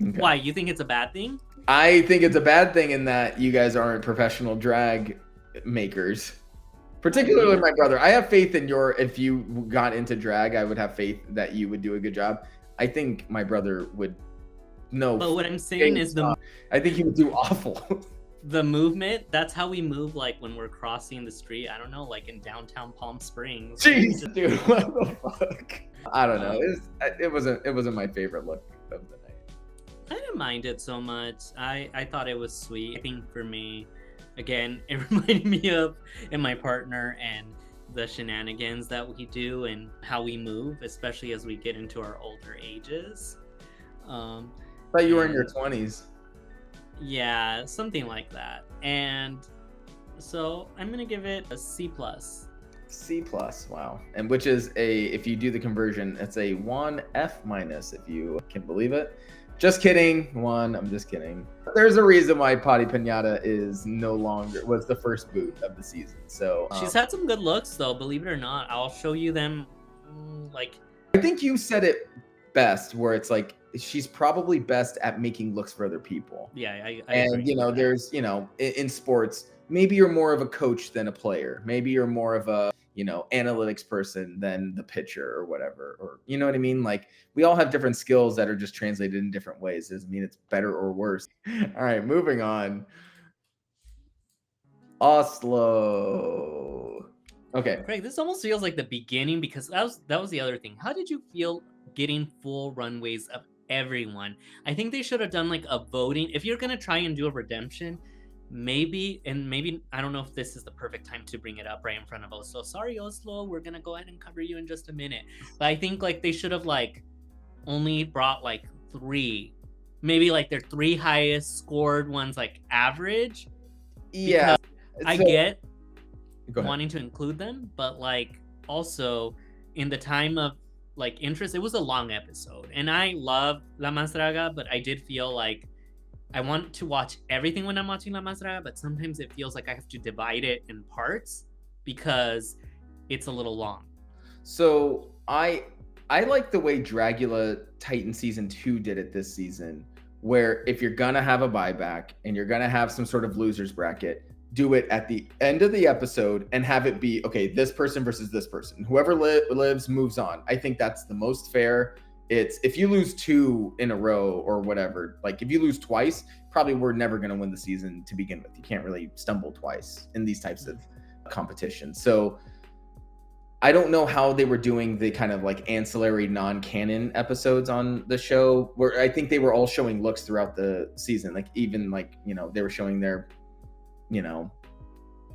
Okay. Why? You think it's a bad thing? I think it's a bad thing in that you guys aren't professional drag makers. Particularly my brother. I have faith in if you got into drag, I would have faith that you would do a good job. I think my brother would. No. But what I'm saying is I think he would do awful. The movement, that's how we move, like when we're crossing the street, I don't know, like in downtown Palm Springs. Jeez, dude, what the fuck? I don't know. It wasn't my favorite look of the night. I didn't mind it so much. I thought it was sweet. I think for me, again, it reminded me of and my partner and the shenanigans that we do and how we move, especially as we get into our older ages. I thought you were in your 20s. Yeah, something like that. And so I'm gonna give it a C+. C+, wow. And which is if you do the conversion, it's a 1 F-, if you can believe it. Just kidding. I'm just kidding. There's a reason why Potty Pinata was the first boot of the season. So she's had some good looks though, believe it or not. I'll show you them. I think you said it best, where it's like she's probably best at making looks for other people. Yeah, I and agree with there's in sports, maybe you're more of a coach than a player. Maybe you're more of a analytics person than the pitcher or whatever, or you know what I mean? Like, we all have different skills that are just translated in different ways. Doesn't mean it's better or worse. All right, moving on. Oslo. Okay. Craig, this almost feels like the beginning, because that was the other thing. How did you feel getting full runways of everyone? I think they should have done like a voting. If you're gonna try and do a redemption, maybe I don't know if this is the perfect time to bring it up right in front of Oslo. Sorry, Oslo, we're gonna go ahead and cover you in just a minute. But I think like they should have like only brought like 3, maybe like their 3 highest scored ones, like average. Yeah, I get wanting to include them, but like also in the time of like interest, it was a long episode, and I love La Más Draga, but I did feel like I want to watch everything when I'm watching La Más Draga, but sometimes it feels like I have to divide it in parts because it's a little long. So I I like the way Dragula Titan season 2 did it this season, where if you're gonna have a buyback and you're gonna have some sort of losers bracket, do it at the end of the episode and have it be okay, this person versus this person. Whoever lives moves on. I think that's the most fair. It's if you lose 2 in a row or whatever, like if you lose twice, probably we're never going to win the season to begin with. You can't really stumble twice in these types of competitions. So I don't know how they were doing the kind of like ancillary non-canon episodes on the show, where I think they were all showing looks throughout the season. Like even like, they were showing their, you know,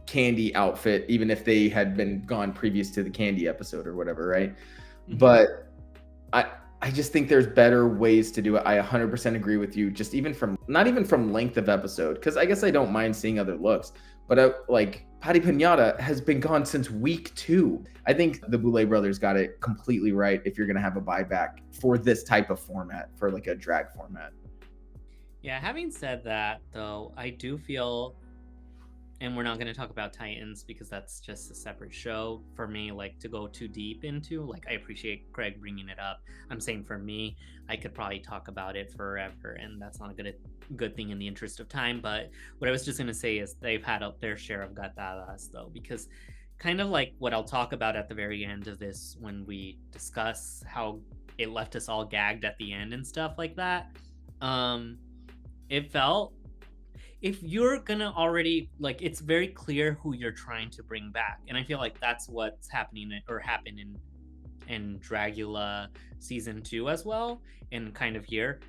candy outfit, even if they had been gone previous to the candy episode or whatever, right? Mm-hmm. But I just think there's better ways to do it. I 100% agree with you. Just even from, not even from length of episode, because I guess I don't mind seeing other looks, but like Patty Pinata has been gone since week 2. I think the Boulet brothers got it completely right if you're going to have a buyback for this type of format, for like a drag format. Yeah, having said that, though, I do feel, and we're not going to talk about Titans because that's just a separate show for me, like to go too deep into. Like, I appreciate Craig bringing it up. I'm saying for me, I could probably talk about it forever, and that's not a good thing in the interest of time. But what I was just going to say is they've had their share of gatadas, though, because kind of like what I'll talk about at the very end of this when we discuss how it left us all gagged at the end and stuff like that. It felt, if you're gonna already, like, it's very clear who you're trying to bring back, and I feel like that's what's happening or happened in Dragula season 2 as well, and kind of here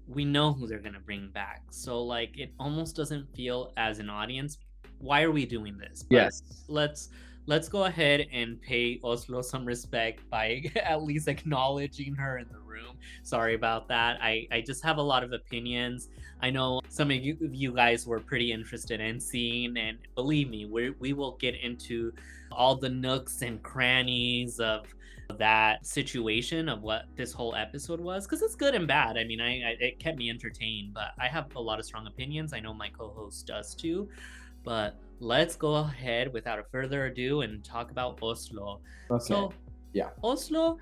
we know who they're gonna bring back, so like it almost doesn't feel, as an audience, why are we doing this? But yes, let's go ahead and pay Oslo some respect by at least acknowledging her in the room. Sorry about that. I just have a lot of opinions. I know some of you guys were pretty interested in seeing, and believe me, we will get into all the nooks and crannies of that situation of what this whole episode was, because it's good and bad. I mean, it kept me entertained, but I have a lot of strong opinions. I know my co-host does too. But let's go ahead without a further ado and talk about Oslo. Okay. So, yeah, Oslo,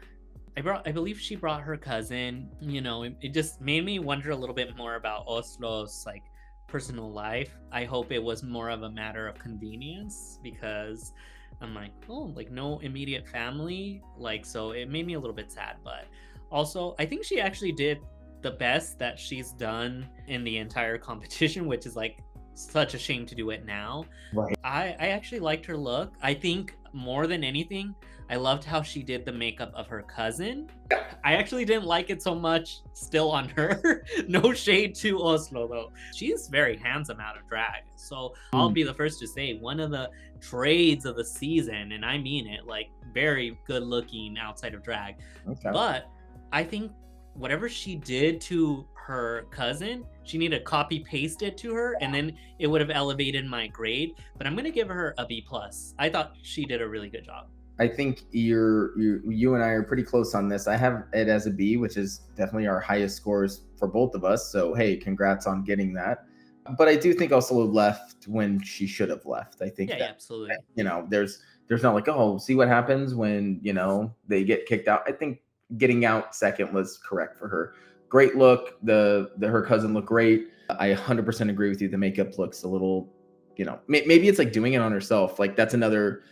I believe she brought her cousin. It just made me wonder a little bit more about Oslo's like personal life. I hope it was more of a matter of convenience, because I'm like, oh, like no immediate family, like, so it made me a little bit sad. But also, I think she actually did the best that she's done in the entire competition, which is like such a shame to do it now. Right. I actually liked her look. I think more than anything, I loved how she did the makeup of her cousin. I actually didn't like it so much still on her. No shade to Oslo though. She's very handsome out of drag. So I'll be the first to say, one of the trades of the season, and I mean it, like very good looking outside of drag. Okay. But I think whatever she did to her cousin, she needed to copy paste it to her, and then it would have elevated my grade. But I'm gonna give her a B+. I thought she did a really good job. I think you and I are pretty close on this. I have it as a B, which is definitely our highest scores for both of us. So hey, congrats on getting that. But I do think also left when she should have left. I think yeah, absolutely. There's not like, oh, see what happens when they get kicked out. I think getting out second was correct for her. Great look. Her cousin looked great. I 100% agree with you. The makeup looks a little, maybe it's like doing it on herself. Like that's another,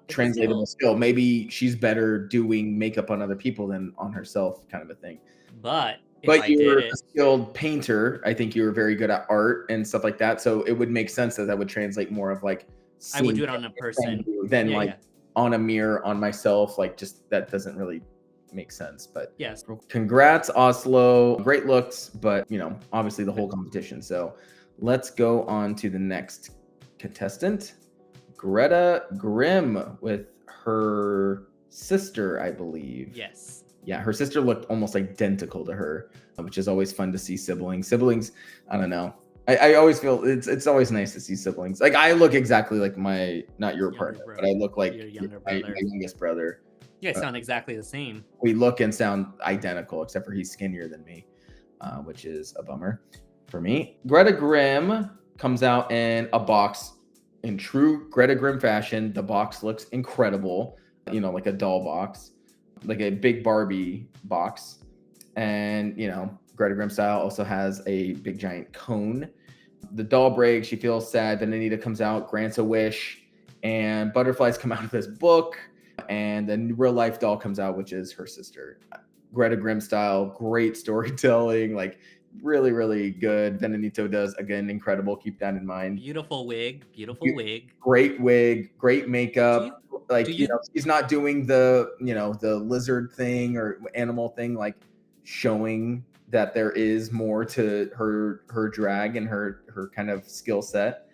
translatable skill. Maybe she's better doing makeup on other people than on herself, kind of a thing. But you're a skilled painter. I think you were very good at art and stuff like that. So it would make sense that would translate more of like, I would do it on a person than on a mirror on myself. Like just that doesn't really make sense. But yes, congrats Oslo, great looks, but obviously the whole competition. So let's go on to the next contestant, Greta Grimm, with her sister, I believe. Yes, yeah, her sister looked almost identical to her, which is always fun to see. Siblings, I don't know, I always feel it's always nice to see siblings. Like I look exactly like not your partner, but I look like my youngest brother. You guys sound exactly the same. We look and sound identical, except for he's skinnier than me, which is a bummer for me. Greta Grimm comes out in a box in true Greta Grimm fashion. The box looks incredible, like a doll box. like a big Barbie box. And, Greta Grimm style also has a big giant cone. The doll breaks, she feels sad. Then Anita comes out, grants a wish, and butterflies come out of this book. And then real life doll comes out, which is her sister. Greta Grimm style, great storytelling, like really, really good. Benedito does, again, incredible. Keep that in mind. Beautiful wig. Great wig, great makeup. Do you She's not doing the lizard thing or animal thing, like showing that there is more to her drag and her kind of skill set.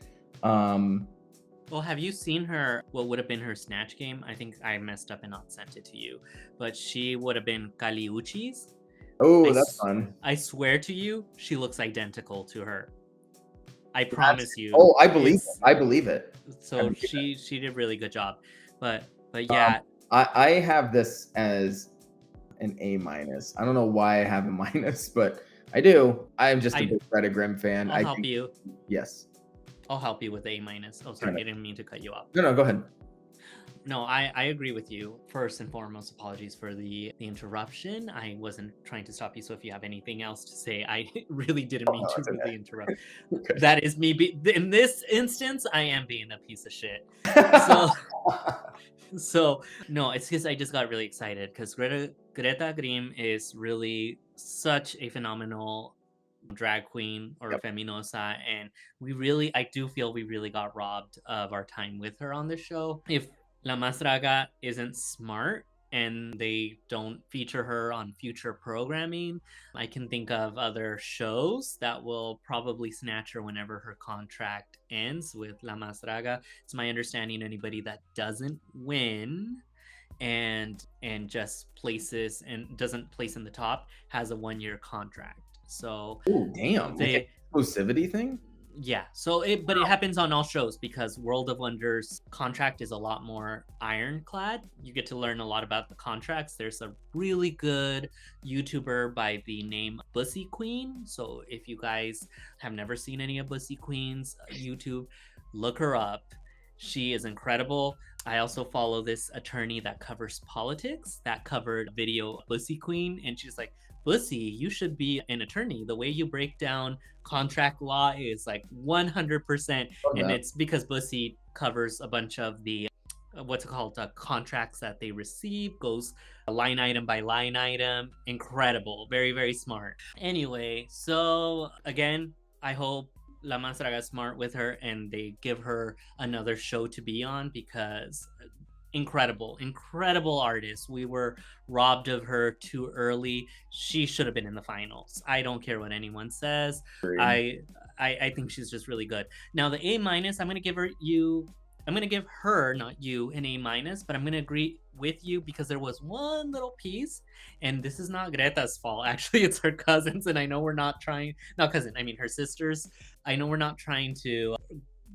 Well, have you seen her, what would have been her Snatch game? I think I messed up and not sent it to you. But she would have been Caliucci's. Oh, that's fun. I swear to you, she looks identical to her. I promise you. Oh, I believe it. I believe it. So she did a really good job. But yeah. I have this as an A-. I don't know why I have a minus, but I do. I am just a big Greta Grimm fan. I'll help you. Yes. I'll help you with A-. Oh, sorry, I didn't mean to cut you off. No, go ahead. No, I agree with you. First and foremost, apologies for the interruption. I wasn't trying to stop you, so if you have anything else to say, I really didn't mean to really interrupt. Okay. That is me. In this instance, I am being a piece of shit. So no, it's because I just got really excited because Greta Grimm is really such a phenomenal drag queen or feminosa, and I do feel we really got robbed of our time with her on the show. If La Más Draga isn't smart and they don't feature her on future programming, I can think of other shows that will probably snatch her whenever her contract ends with La Más Draga. It's my understanding anybody that doesn't win and just places and doesn't place in the top has a 1-year contract. So damn, the exclusivity thing. Yeah, but it happens on all shows because World of Wonders contract is a lot more ironclad. You get to learn a lot about the contracts. There's a really good YouTuber by the name Bussy Queen. So if you guys have never seen any of Bussy Queen's YouTube, look her up. She is incredible. I also follow this attorney that covers politics that covered video Bussy Queen, and she's like, Bussy, you should be an attorney. The way you break down contract law is like 100%. And it's because Bussy covers a bunch of the, contracts that they receive, goes line item by line item. Incredible. Very, very smart. Anyway, so again, I hope La Más Draga is smart with her and they give her another show to be on because incredible artist. We were robbed of her too early. She should have been in the finals. I don't care what anyone says. I think she's just really good. Now the A-, I'm gonna give her, not you, an A-, but I'm gonna agree with you because there was one little piece, and this is not Greta's fault. Actually, it's her cousins, and I know we're not trying. Not cousin. I mean her sisters. I know we're not trying to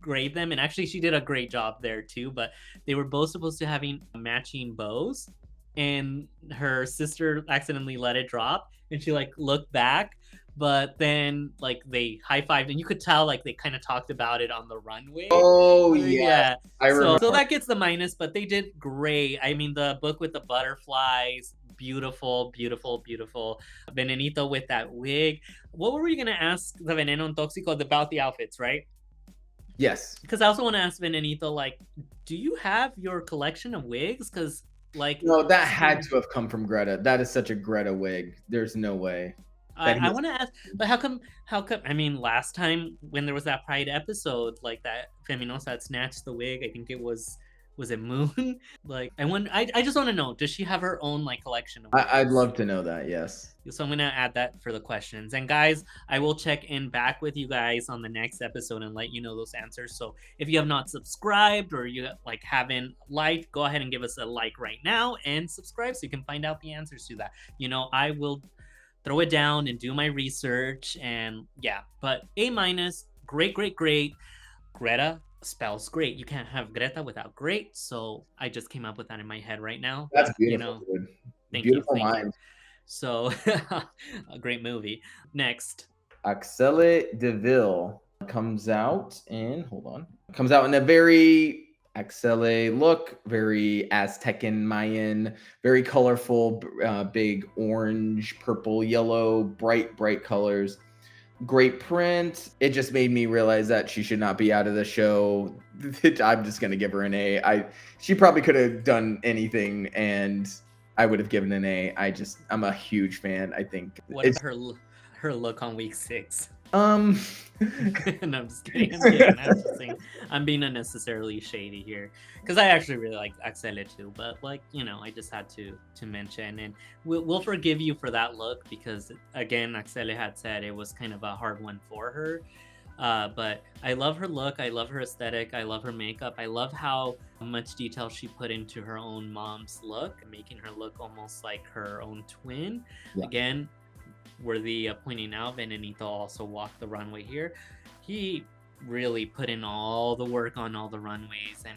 grade them, and actually she did a great job there too, but they were both supposed to having matching bows and her sister accidentally let it drop and she like looked back, but then like they high-fived and you could tell like they kind of talked about it on the runway. Oh yeah, I remember. So that gets the minus, but they did great. I mean, the book with the butterflies, beautiful. Venenito with that wig. What were we gonna ask the Veneno and Tóxico about the outfits, right? Yes. Because I also want to ask Venenito, like, do you have your collection of wigs? Because, like... No, that had to have come from Greta. That is such a Greta wig. There's no way. I want to ask, but how come, I mean, last time when there was that Pride episode, like that Feminosa had snatched the wig, I think it was it Moon? Like, I just want to know, does she have her own, like, collection of wigs? I'd love to know that, yes. So I'm going to add that for the questions. And guys, I will check in back with you guys on the next episode and let you know those answers. So if you have not subscribed or you like haven't liked, go ahead and give us a like right now and subscribe so you can find out the answers to that. You know, I will throw it down and do my research and yeah, but A-, great. Greta spells great. You can't have Greta without great. So I just came up with that in my head right now. That's beautiful, dude. Beautiful mind. So, a great movie. Next. Axelle Deville comes out in a very Axele look, very Aztecan Mayan, very colorful, big orange, purple, yellow, bright colors. Great print. It just made me realize that she should not be out of the show. I'm just gonna give her an A. She probably could have done anything, and I would have given an A. I'm a huge fan. I think What it's about her look on week 6? um No, I'm just kidding. I'm kidding. I'm just saying. I'm being unnecessarily shady here because I actually really like Axele too. But like I just had to mention, and we'll forgive you for that look because again, Axele had said it was kind of a hard one for her. But I love her look. I love her aesthetic. I love her makeup. I love how much detail she put into her own mom's look, making her look almost like her own twin. yeah. Again, worthy of pointing out, Venenito also walked the runway here. He really put in all the work on all the runways, and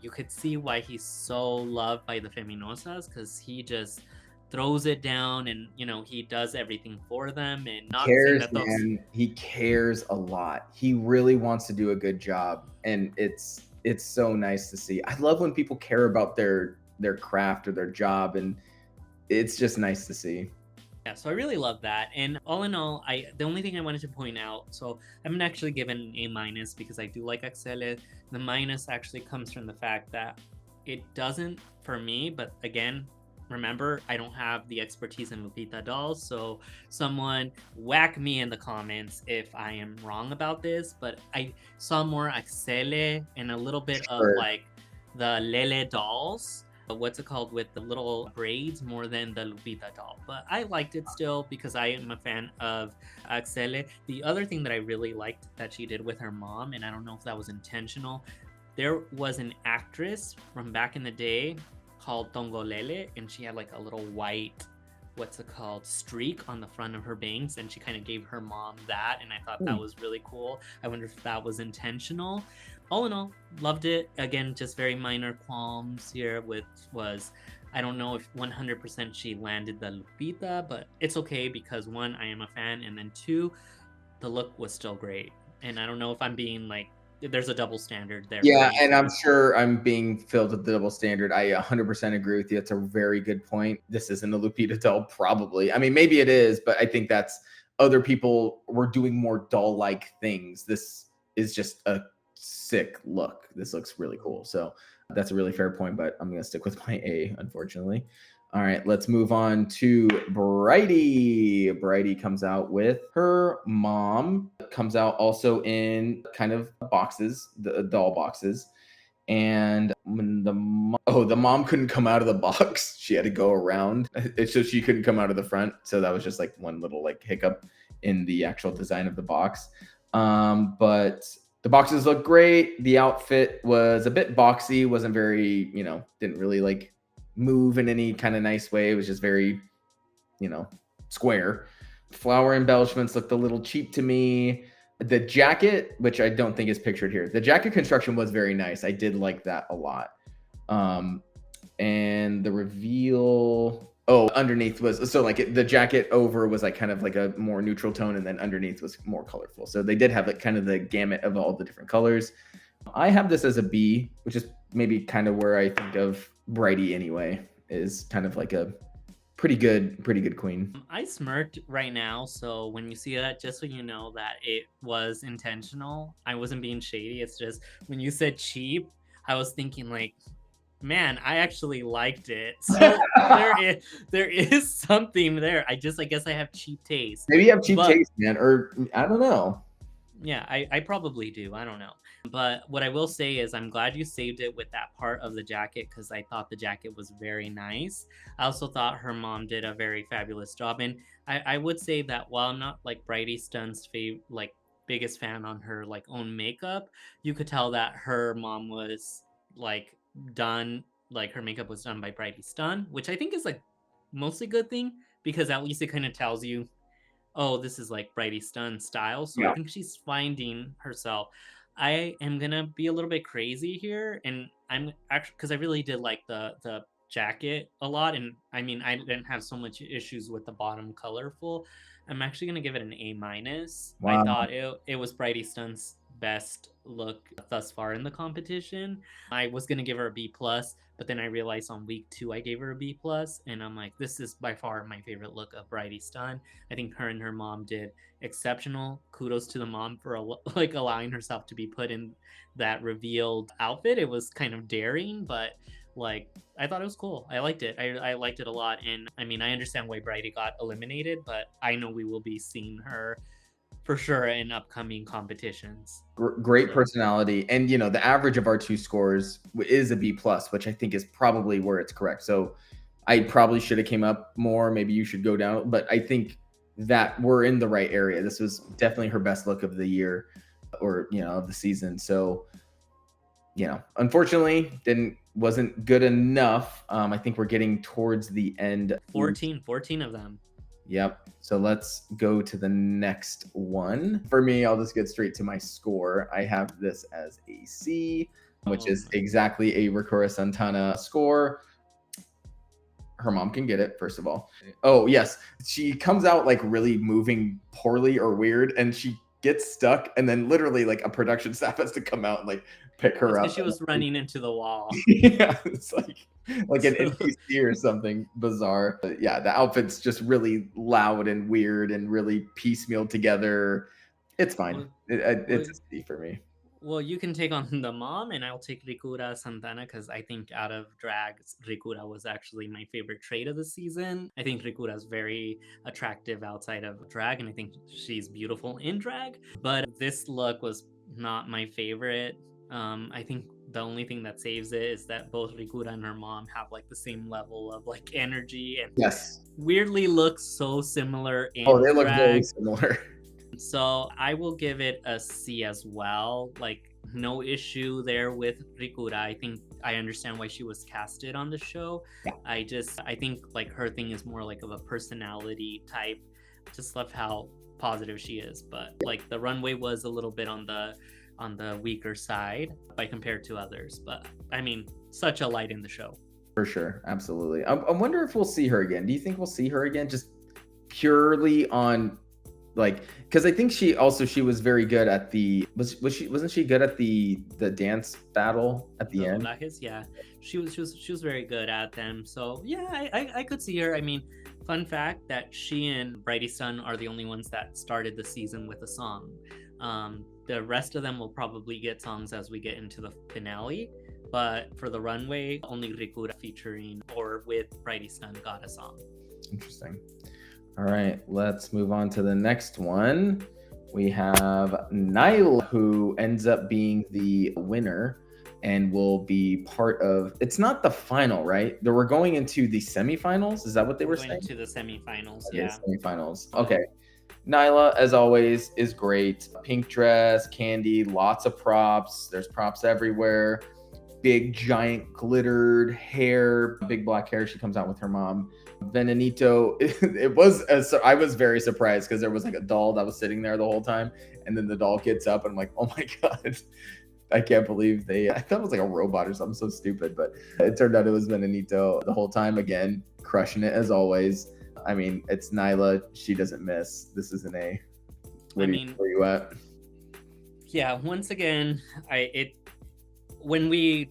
you could see why he's so loved by the Feminosas because he just throws it down and he does everything for them. And not saying Cares, that those man. He cares a lot. He really wants to do a good job, and it's so nice to see. I love when people care about their craft or their job, and it's just nice to see. Yeah, so I really love that. And all in all, the only thing I wanted to point out, so I'm actually given an A minus because I do like Axele. The minus actually comes from the fact that it doesn't for me, but again, remember, I don't have the expertise in Lupita dolls, so someone whack me in the comments if I am wrong about this, but I saw more Axele and a little bit of Sure. like the Lele dolls, what's it called, with the little braids more than the Lupita doll. But I liked it still because I am a fan of Axele. The other thing that I really liked that she did with her mom, and I don't know if that was intentional, there was an actress from back in the day called Tongolele, and she had like a little white, what's it called, streak on the front of her bangs, and she kind of gave her mom that, and I thought that was really cool. I wonder if that was intentional. All in all, loved it. Again, just very minor qualms here with was I don't know if 100% she landed the Lupita, but it's okay because one, I am a fan, and then two, the look was still great. And I don't know if I'm being like, there's a double standard there for Yeah, me and I'm too. sure I'm being filled with the double standard. I 100% agree with you. It's a very good point. This isn't a Lupita doll, probably. I mean, maybe it is, but I think that's other people were doing more doll-like things. This is just a sick look. This looks really cool. So that's a really fair point, but I'm gonna stick with my A, unfortunately. All right, let's move on to Bridie. Bridie comes out with her mom, comes out also in kind of boxes, the doll boxes. And when the mom couldn't come out of the box, she had to go around. So she couldn't come out of the front. So that was just like one little like hiccup in the actual design of the box. But the boxes look great. The outfit was a bit boxy, wasn't very, didn't really like move in any kind of nice way. It was just very, square. Flower embellishments looked a little cheap to me. The jacket, which I don't think is pictured here, the jacket construction was very nice. I did like that a lot. And the reveal, underneath was so like the jacket over was like kind of like a more neutral tone, and then underneath was more colorful. So they did have like kind of the gamut of all the different colors. I have this as a B, which is maybe kind of where I think of Brighty anyway, is kind of like a pretty good queen. I smirked right now, so when you see that, just so you know that it was intentional. I wasn't being shady. It's just when you said cheap, I was thinking like, man, I actually liked it. So there is something there. I guess I have cheap taste. Maybe you have cheap But taste, man, or I don't know. yeah, I probably do. I don't know. But what I will say is I'm glad you saved it with that part of the jacket because I thought the jacket was very nice. I also thought her mom did a very fabulous job. And I would say that while I'm not like Bridie Stun's like biggest fan on her like own makeup, you could tell that her mom was like done, like her makeup was done by Bridie Stun, which I think is like mostly good thing because at least it kind of tells you, oh, this is like Bridie Stun style. So I Yeah. think she's finding herself. I am gonna be a little bit crazy here, and I'm actually because I really did like the jacket a lot, and I mean I didn't have so much issues with the bottom colorful. I'm actually gonna give it an A minus. I Wow. thought it was Bridie Stun's best look thus far in the competition. I was gonna give her a B plus, but then I realized on week 2 I gave her a B plus, and I'm like, this is by far my favorite look of Bridie Stun. I think her and her mom did exceptional. Kudos to the mom for like allowing herself to be put in that revealed outfit. It was kind of daring, but like I thought it was cool. I liked it. I liked it a lot. And I mean, I understand why Bridie got eliminated, but I know we will be seeing her for sure in upcoming competitions. Great personality, and the average of our 2 scores is a B plus, which I think is probably where it's correct. So I probably should have came up more. Maybe you should go down, but I think that we're in the right area. This was definitely her best look of the year, or of the season. So unfortunately, wasn't good enough. I think we're getting towards the end. 14 of them. Yep. So let's go to the next one. For me, I'll just get straight to my score. I have this as a C, which is exactly a Ricura Santana score. Her mom can get it, first of all. Oh, yes. She comes out like really moving poorly or weird, and she gets stuck, and then literally like a production staff has to come out and like pick her up. She was running into the wall. Yeah, it's like an NPC or something bizarre. But yeah, the outfit's just really loud and weird and really piecemeal together. It's fine. It's a C for me. Well, you can take on the mom, and I'll take Ricura Santana because I think out of drag, Ricura was actually my favorite trait of the season. I think Ricura is very attractive outside of drag, and I think she's beautiful in drag. But this look was not my favorite. I think the only thing that saves it is that both Ricura and her mom have like the same level of like energy, and weirdly look so similar in drag. They look very similar. So I will give it a C as well. Like, no issue there with Ricura. I think I understand why she was casted on the show. Yeah. I think like her thing is more like of a personality type. Just love how positive she is. But like the runway was a little bit on the weaker side by compared to others. But I mean, such a light in the show. For sure. Absolutely. I wonder if we'll see her again. Do you think we'll see her again? Just purely on because I think she was very good at wasn't she good at the dance battle at the end? Yeah, she was very good at them. So yeah, I could see her. I mean, fun fact that she and Bridie Stun are the only ones that started the season with a song. The rest of them will probably get songs as we get into the finale, but for the runway, only Ricura featuring or with Bridie Stun got a song. Interesting. All right, let's move on to the next one. We have Nyla, who ends up being the winner and will be part of. It's not the final, right? We're going into the semifinals. Is that what they were saying? Into the semifinals, yeah. Semifinals. Okay. Nyla, as always, is great. Pink dress, candy, lots of props. There's props everywhere. Big, giant, glittered hair, big black hair. She comes out with her mom. Venenito, I was very surprised because there was like a doll that was sitting there the whole time, and then the doll gets up and I'm like, oh my god, I can't believe I thought it was like a robot or something so stupid, but it turned out it was Venenito the whole time. Again, crushing it as always. I mean, it's Nyla, she doesn't miss. This is an A. Where are you at? Yeah, once again, when we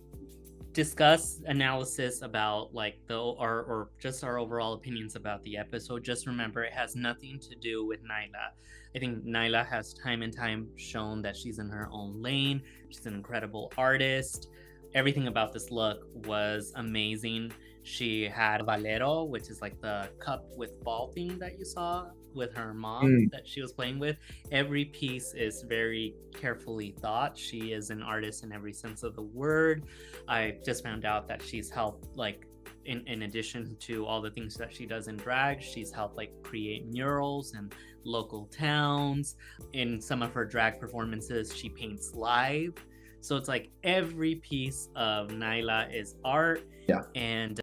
discuss analysis about like or just our overall opinions about the episode, just remember it has nothing to do with Nyla. I think Nyla has time and time shown that she's in her own lane. She's an incredible artist. Everything about this look was amazing. She had Valero, which is like the cup with ball thing that you saw with her mom that she was playing with. Every piece is very carefully thought. She is an artist in every sense of the word. I just found out that she's helped, like, in addition to all the things that she does in drag, she's helped like create murals in local towns. In some of her drag performances, she paints live. So it's like every piece of Nyla is art. Yeah. And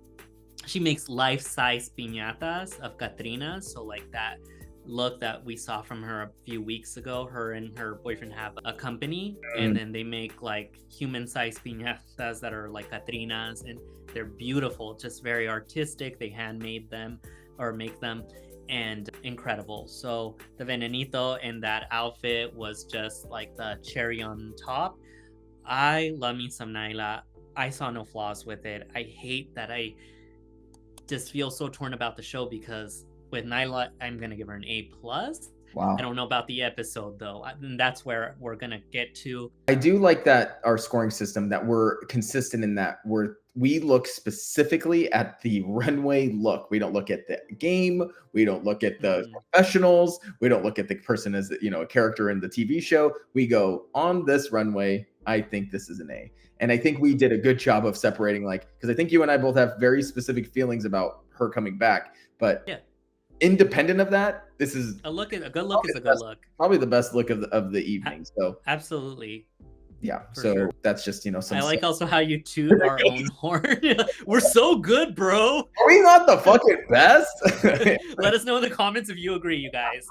she makes life-size piñatas of Catrinas. So like that look that we saw from her a few weeks ago, her and her boyfriend have a company, and then they make like human-sized piñatas that are like Catrinas, and they're beautiful, just very artistic. They handmade them or make them. and incredible. So the Venenito in that outfit was just like the cherry on top. I love me some Nyla. I saw no flaws with it. I hate that I just feel so torn about the show because with Nyla, I'm gonna give her an A+. Wow. I don't know about the episode though. And that's where we're gonna get to. I do like that our scoring system, that we're consistent in that we look specifically at the runway look. We don't look at the game. We don't look at the professionals. We don't look at the person as a character in the TV show. We go on this runway. I think this is an A. And I think we did a good job of separating, because I think you and I both have very specific feelings about her coming back. But yeah, independent of that, this is a good look is a good look. Probably the best look of the evening. So absolutely. Yeah. So sure. That's just, I like also how you toot our own horn. We're so good, bro. Are we not the fucking best? Let us know in the comments if you agree, you guys.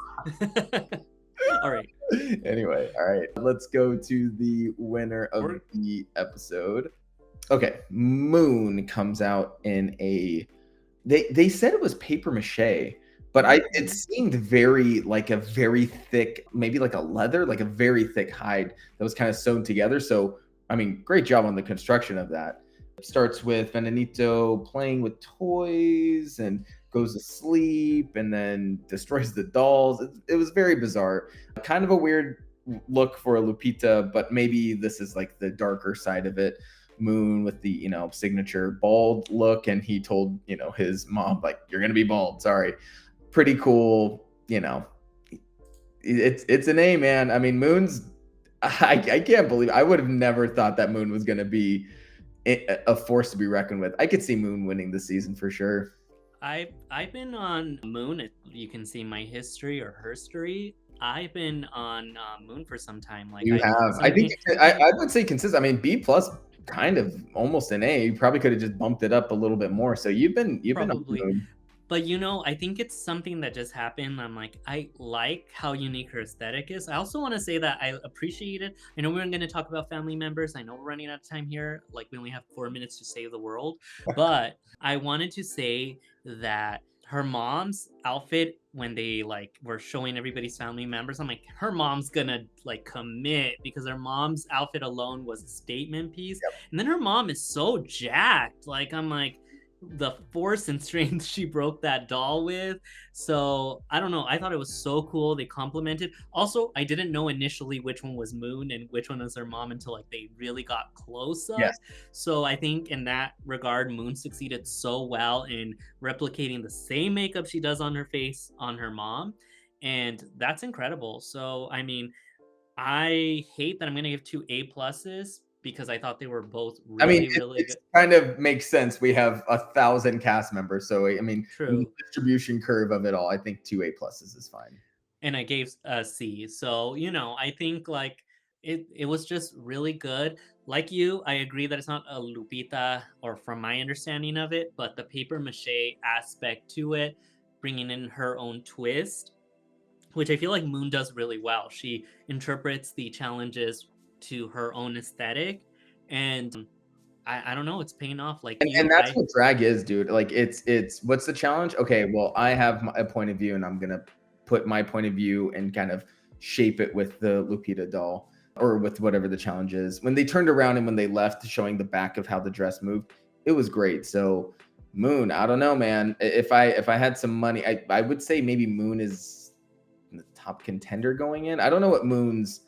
All right. Anyway, all right. Let's go to the winner of the episode. Okay. Moon comes out in they said it was paper mache, but it seemed very thick, maybe like a leather, like a very thick hide that was kind of sewn together. So, I mean, great job on the construction of that. It starts with Venenito playing with toys and goes to sleep and then destroys the dolls. It was very bizarre. Kind of a weird look for a Lupita, but maybe this is like the darker side of it. Moon with the signature bald look, and he told his mom, like, you're gonna be bald, sorry. Pretty cool. It's an A, man. I mean, Moon's I can't believe, I would have never thought that Moon was gonna be a force to be reckoned with. I could see Moon winning this season for sure. I've been on Moon. You can see my history or herstory. I've been on Moon for some time. Like you have. I think I would say consistent. I mean, B+, kind of almost an A. You probably could have just bumped it up a little bit more. So you've been probably. On Moon. But I think it's something that just happened. I'm like, I like how unique her aesthetic is. I also want to say that I appreciate it. I know we're going to talk about family members. I know we're running out of time here. Like, we only have 4 minutes to save the world. But I wanted to say that her mom's outfit, when they were showing everybody's family members, I'm like, her mom's gonna commit, because her mom's outfit alone was a statement piece. Yep. And then her mom is so jacked. I'm like, the force and strength she broke that doll with. So I don't know, I thought it was so cool. They complimented. Also, I didn't know initially which one was Moon and which one was her mom until they really got close up. Yes. So I think in that regard, Moon succeeded so well in replicating the same makeup she does on her face on her mom, and that's incredible. So I mean, I hate that I'm gonna give 2 A+, because I thought they were both really good. Kind of makes sense. We have 1,000 cast members, so I mean, true. The distribution curve of it all, I think 2 A+ is fine. And I gave a C. So I think it was just really good. Like you, I agree that it's not a Lupita, or from my understanding of it, but the paper mache aspect to it, bringing in her own twist, which I feel like Moon does really well. She interprets the challenges to her own aesthetic, and I don't know, it's paying off. And that's what drag is, dude. It's what's the challenge? Okay, well, I have a point of view, and I'm gonna put my point of view and kind of shape it with the Lupita doll, or with whatever the challenge is. When they turned around and when they left, showing the back of how the dress moved, it was great. So Moon, I don't know, man. If I had some money, I would say maybe Moon is the top contender going in. I don't know what Moon's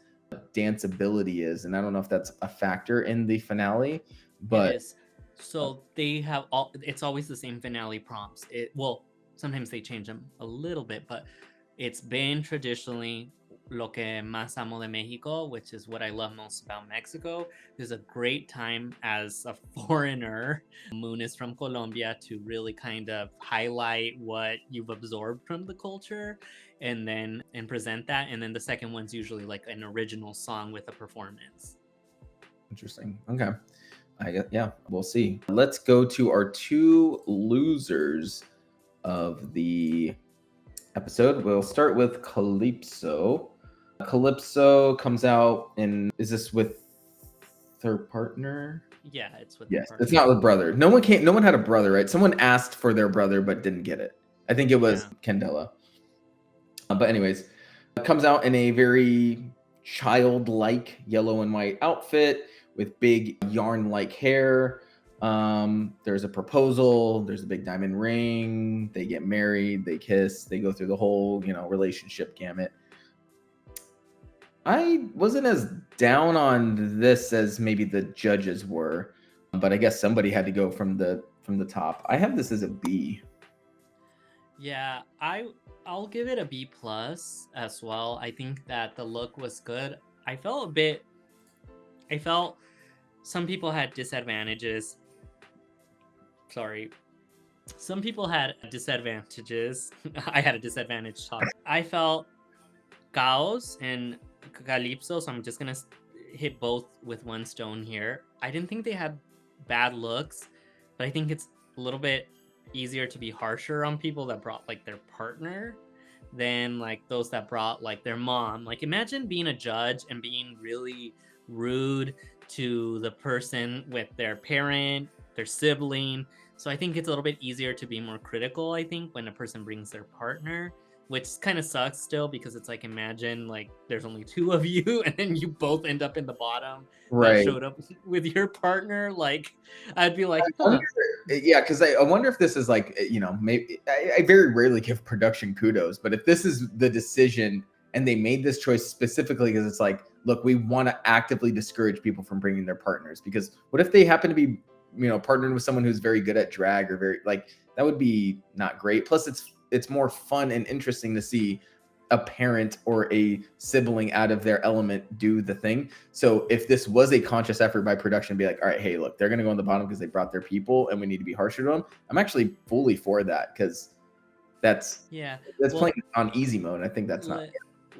dance ability is, and I don't know if that's a factor in the finale, but it is. So they have it's always the same finale prompts. Sometimes they change them a little bit, but it's been traditionally lo que más amo de Mexico, which is what I love most about Mexico. There's a great time as a foreigner, Moon is from Colombia, to really kind of highlight what you've absorbed from the culture and present that. And then the second one's usually an original song with a performance. Interesting. Okay. Yeah, we'll see. Let's go to our 2 losers of the episode. We'll start with Calypso. Calypso comes out is this with her partner? Yeah, it's with yes, it's not with brother. No one had a brother, right? Someone asked for their brother but didn't get it. I think it was Candela. But anyways, it comes out in a very childlike yellow and white outfit with big yarn-like hair. There's a proposal, there's a big diamond ring, they get married, they kiss, they go through the whole, relationship gamut. I wasn't as down on this as maybe the judges were, but I guess somebody had to go from the top. I have this as a B. Yeah, I'll give it a B plus as well. I think that the look was good. I felt some people had disadvantages. Sorry. Some people had disadvantages. I had a disadvantage talk. I felt Caos and Calypso, so I'm just gonna hit both with one stone here. I didn't think they had bad looks, but I think it's a little bit easier to be harsher on people that brought like their partner than like those that brought like their mom. Like imagine being a judge and being really rude to the person with their parent, their sibling. So I think it's a little bit easier to be more critical, I think, when a person brings their partner, which kind of sucks still because it's like imagine like there's only two of you and then you both end up in the bottom that Right. showed up with your partner. Like I'd be like, Yeah, because I wonder if this is like, maybe I very rarely give production kudos, but if this is the decision and they made this choice specifically because it's like, look, we want to actively discourage people from bringing their partners, because what if they happen to be, partnering with someone who's very good at drag or very like, that would be not great. Plus it's more fun and interesting to see a parent or a sibling out of their element do the thing. So if this was a conscious effort by production, be like, all right, hey, look, they're going to go on the bottom because they brought their people and we need to be harsher to them. I'm actually fully for that, because that's playing on easy mode. I think that's not.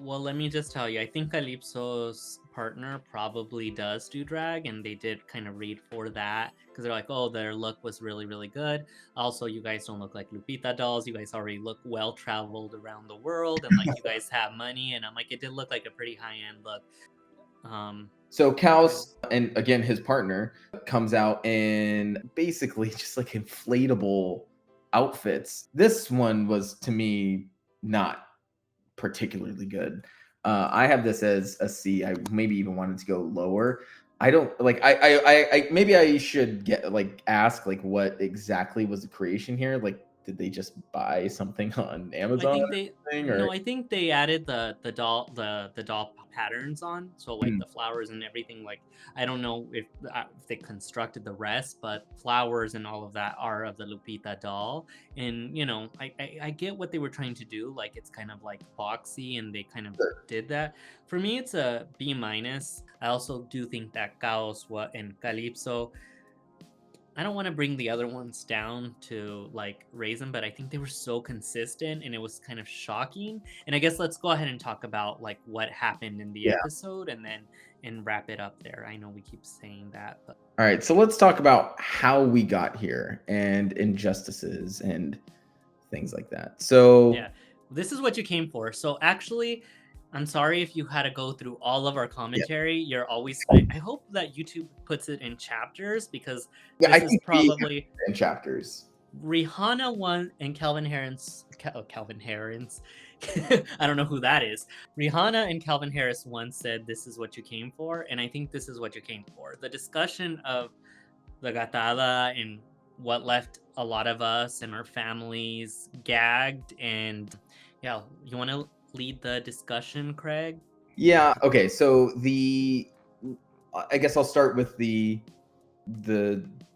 Well, let me just tell you, I think Calypso's partner probably does do drag, and they did kind of read for that because they're like, oh, their look was really, really good. Also, you guys don't look like Lupita dolls. You guys already look well traveled around the world, and like you guys have money. And I'm like, it did look like a pretty high end look. So Kaos, and again his partner, comes out in basically just like inflatable outfits. This one was, to me, not particularly good. I have this as a C. I maybe even wanted to go lower. I don't like. I maybe I should get like ask like what exactly was the creation here. Like, did they just buy something on Amazon? I think they added the doll patterns on, so like the flowers and everything. Like I don't know if they constructed the rest, but flowers and all of that are of the Lupita doll. And I get what they were trying to do. Like it's kind of like boxy, and they kind of did that. For me, it's a B minus. I also do think that Caos and Calypso, I don't want to bring the other ones down to like raise them, but I think they were so consistent and it was kind of shocking. And I guess let's go ahead and talk about like what happened in the episode and wrap it up there. I know we keep saying that, but all right, so let's talk about how we got here and injustices and things like that. So yeah, this is what you came for. So actually, I'm sorry if you had to go through all of our commentary. You're always. I hope that YouTube puts it in chapters, because this is probably in chapters. Rihanna won and Calvin Harris. I don't know who that is. Rihanna and Calvin Harris once said, "This is what you came for," and I think this is what you came for. The discussion of the gatada and what left a lot of us and our families gagged, and yeah, you want to lead the discussion, Craig? Yeah. Okay. So I guess I'll start with the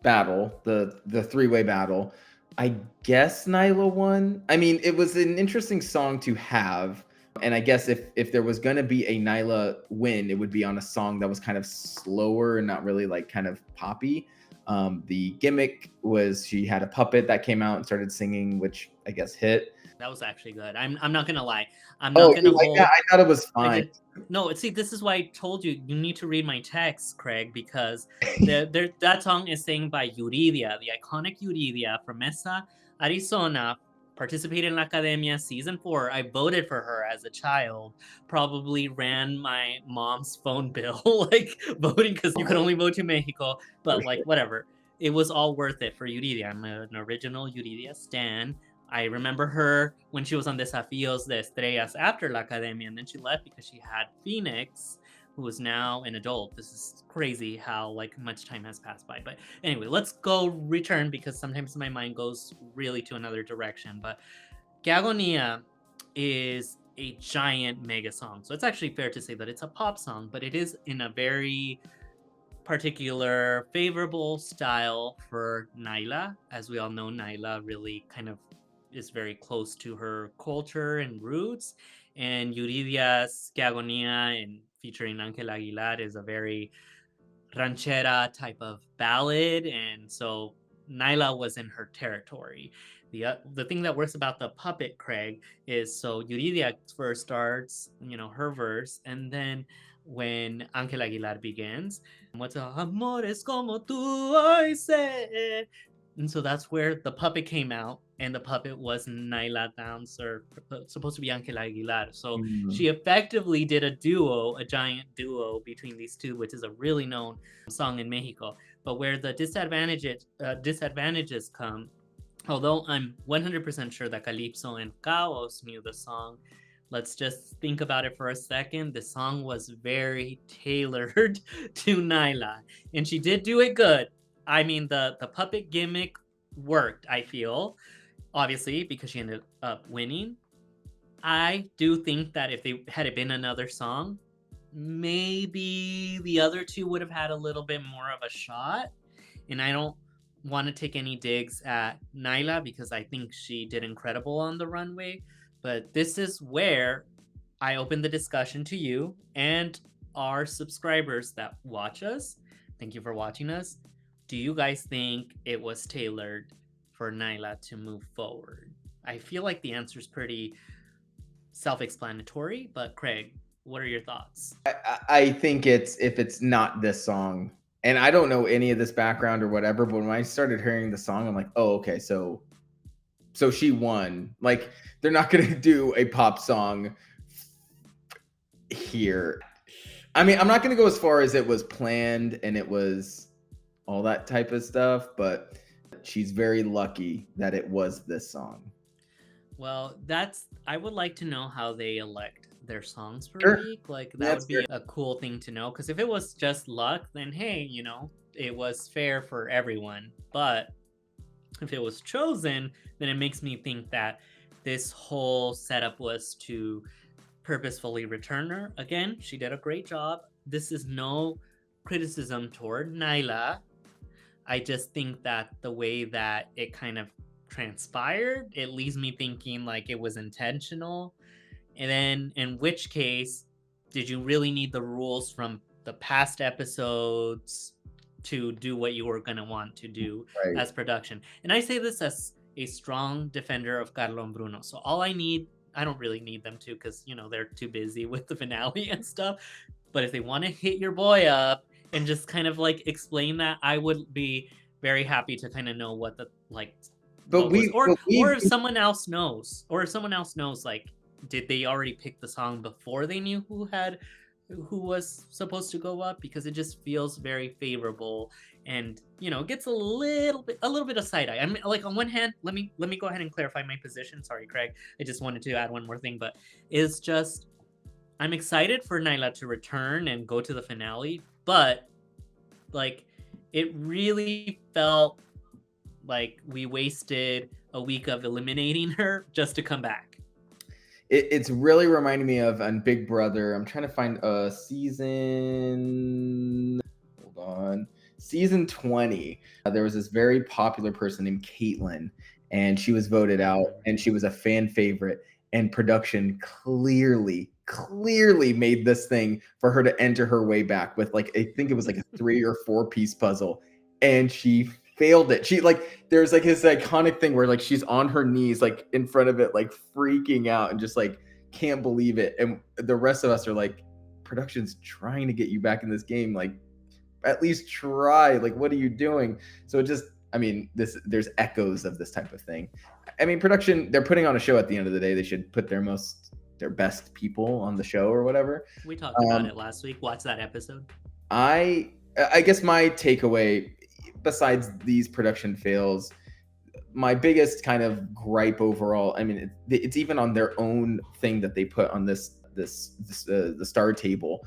battle, the three-way battle. I guess Nyla won. I mean, it was an interesting song to have, and I guess if there was going to be a Nyla win, it would be on a song that was kind of slower and not really like kind of poppy. The gimmick was she had a puppet that came out and started singing, which I guess hit. That was actually good. I'm not gonna lie. I'm not gonna hold. I thought it was fine. No, see, this is why I told you need to read my text, Craig, because that song is sang by Yuridia, the iconic Yuridia from Mesa, Arizona. Participated in La Academia season 4. I voted for her as a child. Probably ran my mom's phone bill, like voting, because you could only vote to Mexico. But like whatever, it was all worth it for Yuridia. I'm an original Yuridia stan. I remember her when she was on Desafíos de Estrellas after La Academia, and then she left because she had Phoenix, who is now an adult. This is crazy how like much time has passed by. But anyway, let's go return because sometimes my mind goes really to another direction. But Que Agonia is a giant mega song. So it's actually fair to say that it's a pop song, but it is in a very particular favorable style for Naila. As we all know, Naila really kind of is very close to her culture and roots. And Yuridia's Que Agonia and featuring Ángel Aguilar is a very ranchera type of ballad, and so Nyla was in her territory. The thing that works about the puppet, Craig, is so Yuridia first starts, her verse, and then when Ángel Aguilar begins, what's amores como tú hoy sé, and so that's where the puppet came out, and the puppet was Naila Downs, or supposed to be Ángel Aguilar. So she effectively did a giant duo between these two, which is a really known song in Mexico. But where the disadvantages come, although I'm 100% sure that Calypso and Chaos knew the song, let's just think about it for a second. The song was very tailored to Naila, and she did do it good. I mean, the puppet gimmick worked, I feel, obviously, because she ended up winning. I do think that if had it been another song, maybe the other two would have had a little bit more of a shot. And I don't want to take any digs at Naila because I think she did incredible on the runway. But this is where I open the discussion to you and our subscribers that watch us. Thank you for watching us. Do you guys think it was tailored for Naila to move forward? I feel like the answer is pretty self-explanatory, but Craig, what are your thoughts? I think if it's not this song, and I don't know any of this background or whatever, but when I started hearing the song, I'm like, oh, okay, so she won. Like, they're not gonna do a pop song here. I mean, I'm not gonna go as far as it was planned and it was all that type of stuff, but she's very lucky that it was this song. Well, I would like to know how they elect their songs per Sure. week. Like, that would be a cool thing to know. Because if it was just luck, then hey, it was fair for everyone. But if it was chosen, then it makes me think that this whole setup was to purposefully return her. Again, she did a great job. This is no criticism toward Naila. I just think that the way that it kind of transpired, it leaves me thinking like it was intentional. And then in which case, did you really need the rules from the past episodes to do what you were going to want to do as production? And I say this as a strong defender of Carlo and Bruno. So I don't really need them to, because, they're too busy with the finale and stuff. But if they want to hit your boy up and just kind of like explain that, I would be very happy to kind of know what the like. Or if someone else knows, like, did they already pick the song before they knew who was supposed to go up? Because it just feels very favorable, and gets a little bit of side eye. I mean, like, on one hand, let me go ahead and clarify my position. Sorry, Craig. I just wanted to add one more thing, but it's just, I'm excited for Naila to return and go to the finale, but like, it really felt like we wasted a week of eliminating her just to come back. It's really reminding me of on Big Brother. I'm trying to find a season. Hold on. Season 20. There was this very popular person named Caitlin, and she was voted out, and she was a fan favorite. And production clearly made this thing for her to enter her way back with, like, I think it was like a 3 or 4 piece puzzle, and she failed it. She, like, there's like this iconic thing where like she's on her knees like in front of it, like freaking out and just like can't believe it. And the rest of us are like, production's trying to get you back in this game, like at least try, like what are you doing? So it just, I mean, there's echoes of this type of thing. I mean, production, they're putting on a show at the end of the day. They should put their best people on the show or whatever. We talked about it last week. Watch that episode. I guess my takeaway, besides these production fails, my biggest kind of gripe overall, I mean, it's even on their own thing that they put on the star table.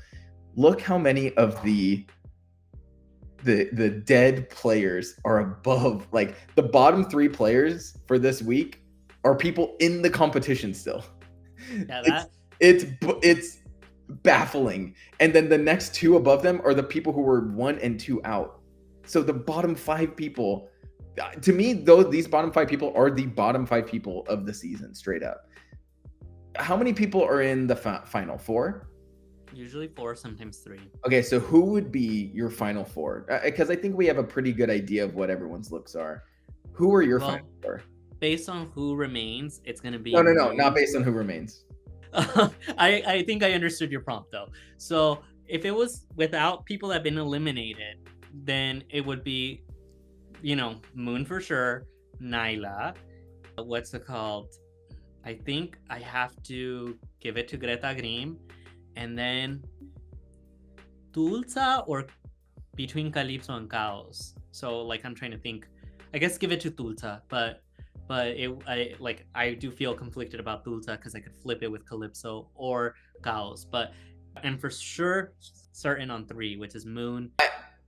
Look how many of the dead players are above, like the bottom 3 players for this week are people in the competition still. Yeah, It's baffling. And then the next 2 above them are the people who were 1 and 2 out. So the bottom 5 people, to me, though, these bottom 5 people are the bottom 5 people of the season, straight up. How many people are in the final 4? usually 4, sometimes 3. Okay, so who would be your final 4? Because I think we have a pretty good idea of what everyone's looks are. Who are your final 4? Based on who remains, it's going to be No, not based on who remains. I think I understood your prompt though. So if it was without people that have been eliminated, then it would be, Moon for sure, Nyla. What's it called? I think I have to give it to Greta Grimm, and then Tulsa or between Calypso and Chaos. So like I'm trying to think. I guess give it to Tulsa, but I do feel conflicted about Tulsa because I could flip it with Calypso or Chaos, but I'm for sure certain on 3, which is Moon,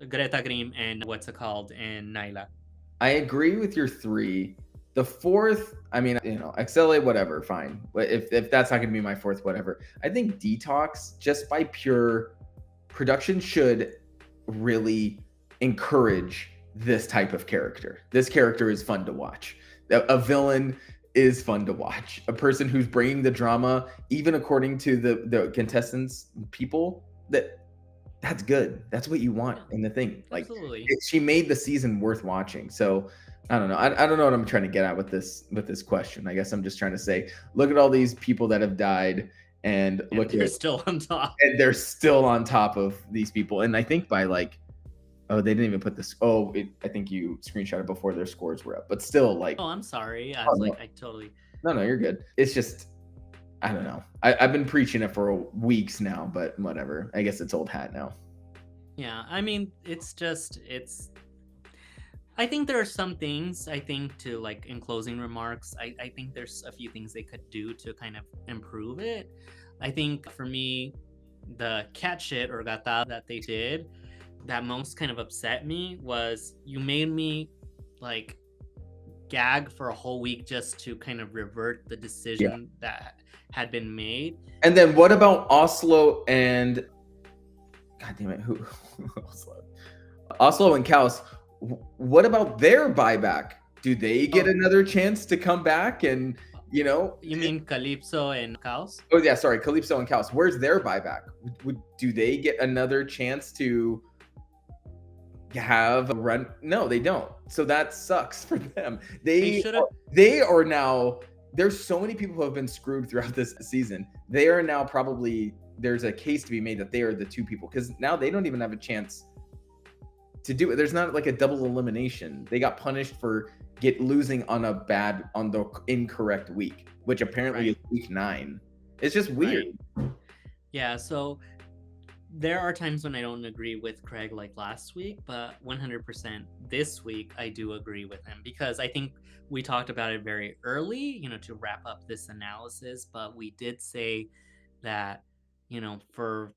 Greta Grimm, and what's it called, and Nyla. I agree with your 3. The 4th, I mean, XLA, whatever, fine. But if that's not going to be my 4th, whatever. I think Detox, just by pure production, should really encourage this type of character. This character is fun to watch. A villain is fun to watch. A person who's bringing the drama, even according to the contestants, people, that's good. That's what you want in the thing. Like, absolutely, she made the season worth watching. So I don't know. I don't know what I'm trying to get at with this question. I guess I'm just trying to say, look at all these people that have died, and they're still on top. And they're still on top of these people. And I think by like, oh, they didn't even put this. Oh, I think you screenshotted before their scores were up. But still, like. Oh, I'm sorry. I was I totally. No, you're good. It's just, I don't know. I've been preaching it for weeks now, but whatever. I guess it's old hat now. Yeah, I mean, it's. I think there are some things, I think, to like in closing remarks, I think there's a few things they could do to kind of improve it. I think for me, the cat shit or gata that they did that most kind of upset me was you made me like gag for a whole week just to kind of revert the decision that had been made. And then what about Oslo and God damn it, who Oslo and Kaus? What about their buyback? Do they get another chance to come back? And you mean Calypso and Chaos? Oh yeah, sorry, Calypso and Chaos. Where's their buyback? Do they get another chance to have a run? No, they don't. So that sucks for them. They are now. There's so many people who have been screwed throughout this season. They are now probably, there's a case to be made that they are the 2 people, because now they don't even have a chance to do it. There's not like a double elimination. They got punished for losing on the incorrect week, which apparently is week 9. It's just weird. Right. Yeah, so there are times when I don't agree with Craig like last week, but 100% this week I do agree with him, because I think we talked about it very early, to wrap up this analysis, but we did say that, for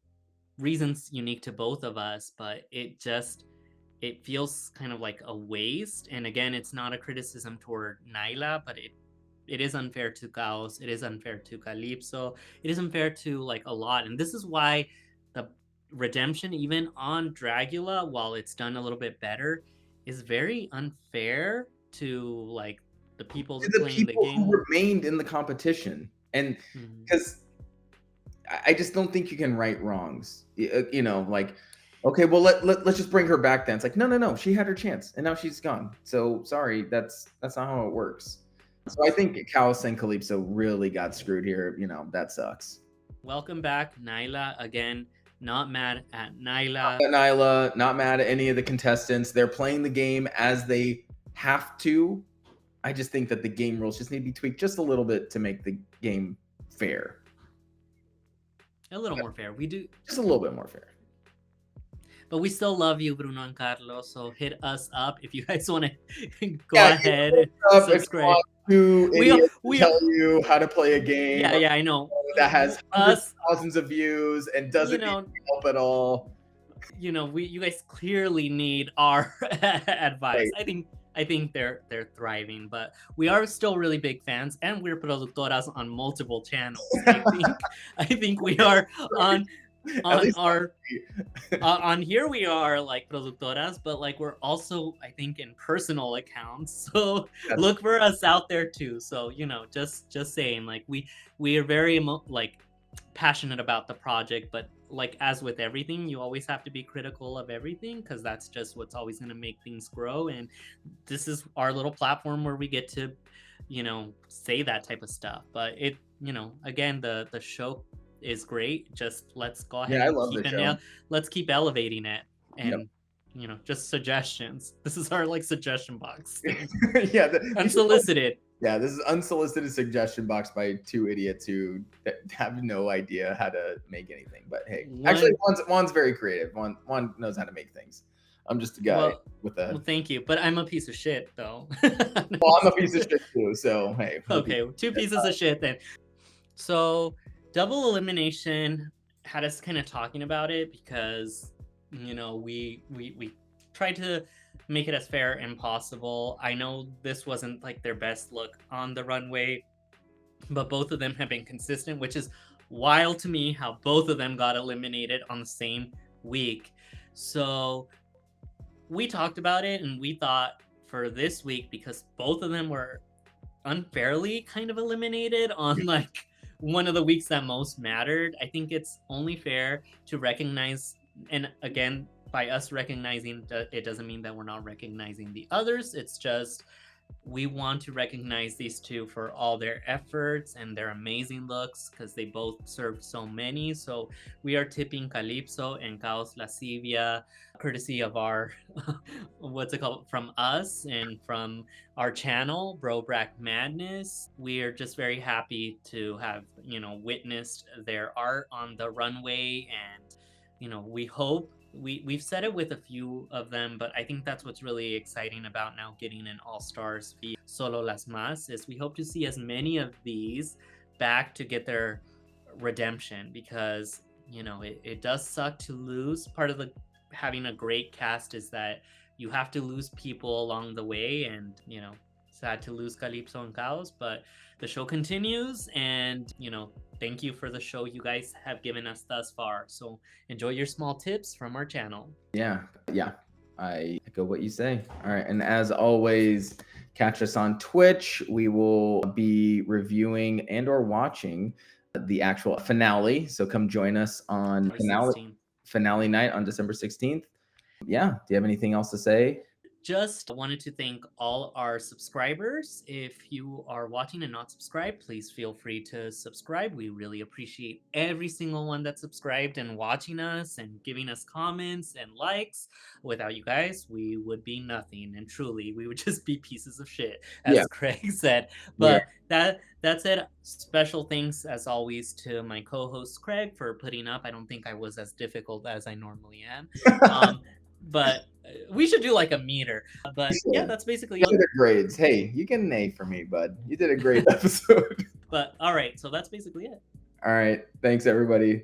reasons unique to both of us, but it feels kind of like a waste. And again, it's not a criticism toward Nyla, but it is unfair to Chaos. It is unfair to Calypso. It is unfair to like a lot. And this is why the redemption, even on Dragula, while it's done a little bit better, is very unfair to like the people playing the game who remained in the competition. And because I just don't think you can right wrongs. Like, okay, well let's just bring her back then. It's like, no, she had her chance and now she's gone. So sorry, that's not how it works. So I think Chaos and Calypso really got screwed here. That sucks. Welcome back, Nyla. Again, not mad at Nyla. Not mad at any of the contestants. They're playing the game as they have to. I just think that the game rules just need to be tweaked just a little bit to make the game fair. A little more fair. We do just a little bit more fair. But we still love you, Bruno and Carlos. So hit us up if you guys want to go Yeah, ahead you and look up if you subscribe. want two We idiots to we tell you how to play a game yeah, I know. that has hundreds Us, of thousands of views and you doesn't need know, help at all. you guys clearly need our advice. Right. I think they're thriving, but we are still really big fans, and we're productoras on multiple channels. I think we are on At on least our on here we are like productoras, but like we're also I think in personal accounts. So that's look for us out there too. So just saying, like we are very like passionate about the project, but like as with everything, you always have to be critical of everything because that's just what's always going to make things grow. And this is our little platform where we get to say that type of stuff. But again, the show is great. Just let's go ahead I and love the show. let's keep elevating it. Yep. And just suggestions. This is our like suggestion box. Yeah, Unsolicited. Yeah, this is unsolicited suggestion box by two idiots who have no idea how to make anything. But hey, actually, Juan's very creative. Juan knows how to make things. I'm just a guy with a. Well, thank you, but I'm a piece of shit though. Well, I'm a piece of shit too. So hey. Okay, two pieces of shit then. So double elimination had us kind of talking about it because we tried to make it as fair and possible. I know this wasn't like their best look on the runway, but both of them have been consistent, which is wild to me how both of them got eliminated on the same week. So we talked about it and we thought for this week, because both of them were unfairly kind of eliminated on like one of the weeks that most mattered, I think it's only fair to recognize, and again, by us recognizing that, it doesn't mean that we're not recognizing the others. It's just we want to recognize these two for all their efforts and their amazing looks because they both served so many. So we are tipping Calypso and Caos Lascivia, courtesy of our what's it called, from us and from our channel Bro Brack Madness. We are just very happy to have witnessed their art on the runway, and we hope we've said it with a few of them, but I think that's what's really exciting about now getting an All-Stars via Solo Las Más is we hope to see as many of these back to get their redemption, because it does suck to lose. Part of the having a great cast is that you have to lose people along the way, and sad to lose Calypso and Caos, but the show continues, and thank you for the show you guys have given us thus far. So enjoy your small tips from our channel. Yeah, I echo what you say. All right, and as always, catch us on Twitch. We will be reviewing and or watching the actual finale. So come join us on finale night on December 16th. Yeah, do you have anything else to say? Just wanted to thank all our subscribers. If you are watching and not subscribed, please feel free to subscribe. We really appreciate every single one that's subscribed and watching us and giving us comments and likes. Without you guys, we would be nothing, and truly we would just be pieces of shit, as Craig said. But that said, special thanks as always to my co-host Craig for putting up. I don't think I was as difficult as I normally am. But we should do like a meter. But yeah, that's basically it. Grades. Hey, you get an A for me, bud. You did a great episode. But all right, so that's basically it. All right. Thanks, everybody.